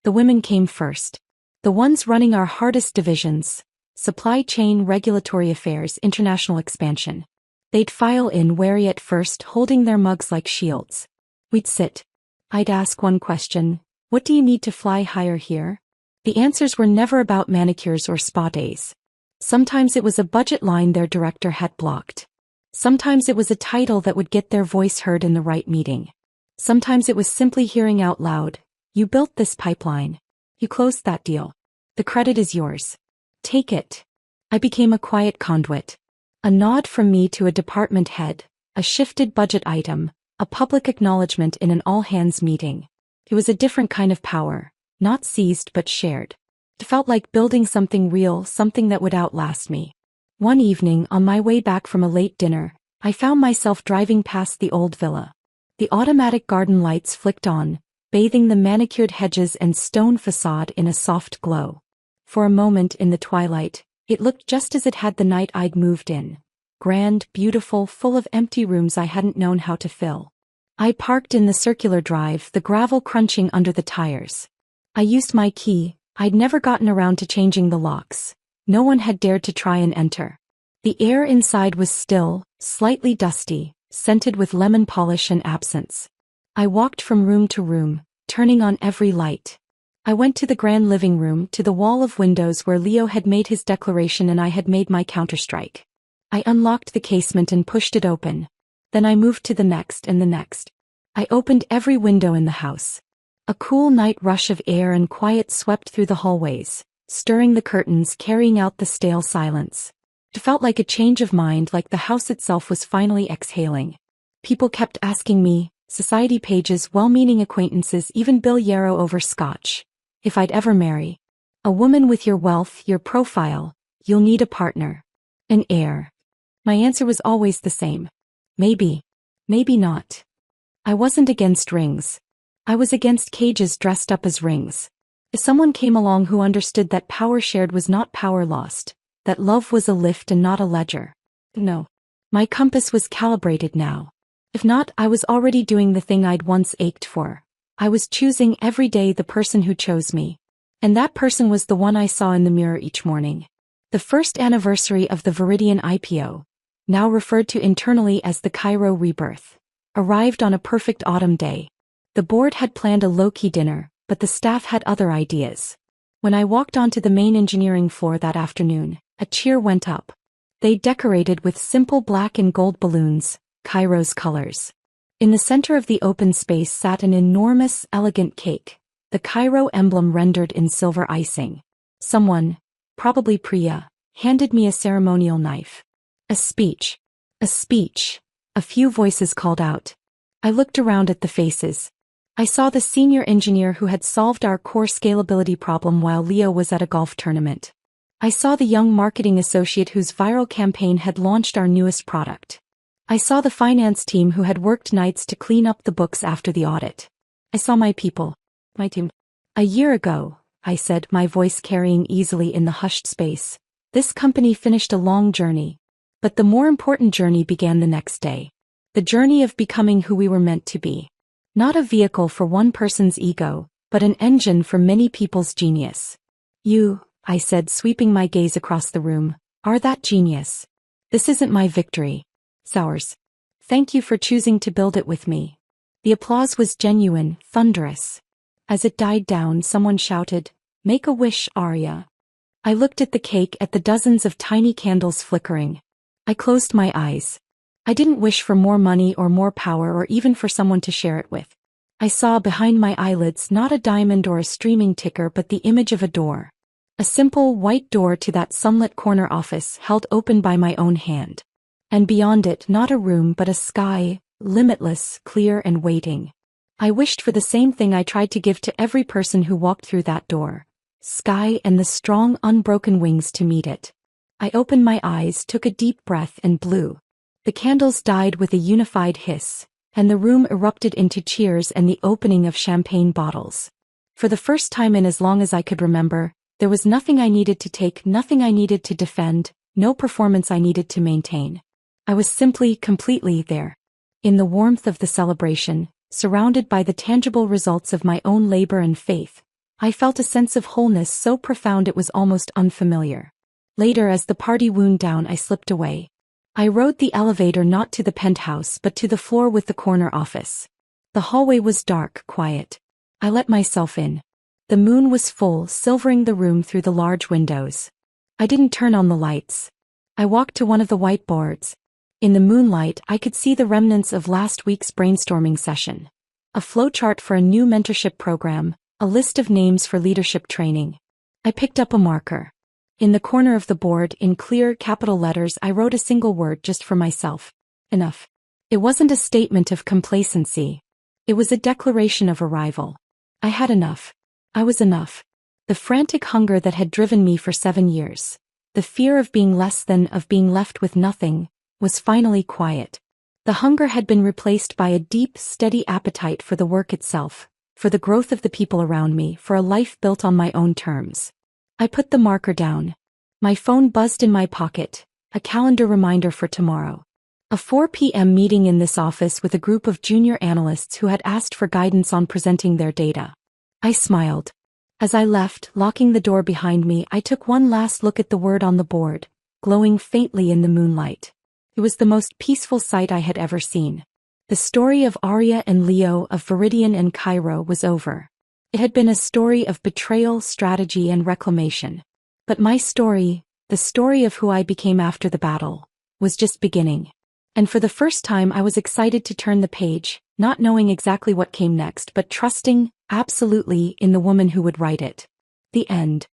The women came first. The ones running our hardest divisions: supply chain, regulatory affairs, international expansion. They'd file in, wary at first, holding their mugs like shields. We'd sit. I'd ask one question: what do you need to fly higher here? The answers were never about manicures or spa days. Sometimes it was a budget line their director had blocked. Sometimes it was a title that would get their voice heard in the right meeting. Sometimes it was simply hearing out loud: you built this pipeline. You closed that deal. The credit is yours. Take it. I became a quiet conduit. A nod from me to a department head, a shifted budget item, a public acknowledgement in an all-hands meeting. It was a different kind of power, not seized but shared. It felt like building something real, something that would outlast me. One evening, on my way back from a late dinner, I found myself driving past the old villa. The automatic garden lights flicked on, bathing the manicured hedges and stone facade in a soft glow. For a moment in the twilight, it looked just as it had the night I'd moved in. Grand, beautiful, full of empty rooms I hadn't known how to fill. I parked in the circular drive, the gravel crunching under the tires. I used my key. I'd never gotten around to changing the locks. No one had dared to try and enter. The air inside was still, slightly dusty, scented with lemon polish and absence. I walked from room to room, turning on every light. I went to the grand living room, to the wall of windows where Leo had made his declaration and I had made my counterstrike. I unlocked the casement and pushed it open. Then I moved to the next and the next. I opened every window in the house. A cool night rush of air and quiet swept through the hallways, stirring the curtains, carrying out the stale silence. It felt like a change of mind, like the house itself was finally exhaling. People kept asking me, society pages, well-meaning acquaintances, even Bill Yarrow over scotch, if I'd ever marry. A woman with your wealth, your profile, you'll need a partner. An heir. My answer was always the same. Maybe. Maybe not. I wasn't against rings. I was against cages dressed up as rings. If someone came along who understood that power shared was not power lost, that love was a lift and not a ledger. No. My compass was calibrated now. If not, I was already doing the thing I'd once ached for. I was choosing every day the person who chose me. And that person was the one I saw in the mirror each morning. The first anniversary of the Viridian IPO, now referred to internally as the Cairo Rebirth, arrived on a perfect autumn day. The board had planned a low-key dinner, but the staff had other ideas. When I walked onto the main engineering floor that afternoon, a cheer went up. They decorated with simple black and gold balloons, Cairo's colors. In the center of the open space sat an enormous, elegant cake, the Cairo emblem rendered in silver icing. Someone, probably Priya, handed me a ceremonial knife. A speech. A speech. A few voices called out. I looked around at the faces. I saw the senior engineer who had solved our core scalability problem while Leo was at a golf tournament. I saw the young marketing associate whose viral campaign had launched our newest product. I saw the finance team who had worked nights to clean up the books after the audit. I saw my people. My team. A year ago, I said, my voice carrying easily in the hushed space, this company finished a long journey. But the more important journey began the next day. The journey of becoming who we were meant to be. Not a vehicle for one person's ego, but an engine for many people's genius. You, I said, sweeping my gaze across the room, are that genius. This isn't my victory. It's ours. Thank you for choosing to build it with me. The applause was genuine, thunderous. As it died down, someone shouted, "Make a wish, Arya." I looked at the cake, at the dozens of tiny candles flickering. I closed my eyes. I didn't wish for more money or more power or even for someone to share it with. I saw behind my eyelids not a diamond or a streaming ticker but the image of a door. A simple white door to that sunlit corner office held open by my own hand. And beyond it not a room but a sky, limitless, clear and waiting. I wished for the same thing I tried to give to every person who walked through that door. Sky and the strong, unbroken wings to meet it. I opened my eyes, took a deep breath and blew. The candles died with a unified hiss, and the room erupted into cheers and the opening of champagne bottles. For the first time in as long as I could remember, there was nothing I needed to take, nothing I needed to defend, no performance I needed to maintain. I was simply, completely there. In the warmth of the celebration, surrounded by the tangible results of my own labor and faith, I felt a sense of wholeness so profound it was almost unfamiliar. Later, as the party wound down, I slipped away. I rode the elevator not to the penthouse but to the floor with the corner office. The hallway was dark, quiet. I let myself in. The moon was full, silvering the room through the large windows. I didn't turn on the lights. I walked to one of the whiteboards. In the moonlight, I could see the remnants of last week's brainstorming session. A flowchart for a new mentorship program, a list of names for leadership training. I picked up a marker. In the corner of the board, in clear capital letters, I wrote a single word just for myself. Enough. It wasn't a statement of complacency. It was a declaration of arrival. I had enough. I was enough. The frantic hunger that had driven me for 7 years, the fear of being less than, of being left with nothing, was finally quiet. The hunger had been replaced by a deep, steady appetite for the work itself, for the growth of the people around me, for a life built on my own terms. I put the marker down. My phone buzzed in my pocket, a calendar reminder for tomorrow. A 4 p.m. meeting in this office with a group of junior analysts who had asked for guidance on presenting their data. I smiled. As I left, locking the door behind me, I took one last look at the word on the board, glowing faintly in the moonlight. It was the most peaceful sight I had ever seen. The story of Arya and Leo, of Viridian and Cairo, was over. It had been a story of betrayal, strategy, and reclamation. But my story, the story of who I became after the battle, was just beginning. And for the first time I was excited to turn the page, not knowing exactly what came next but trusting, absolutely, in the woman who would write it. The end.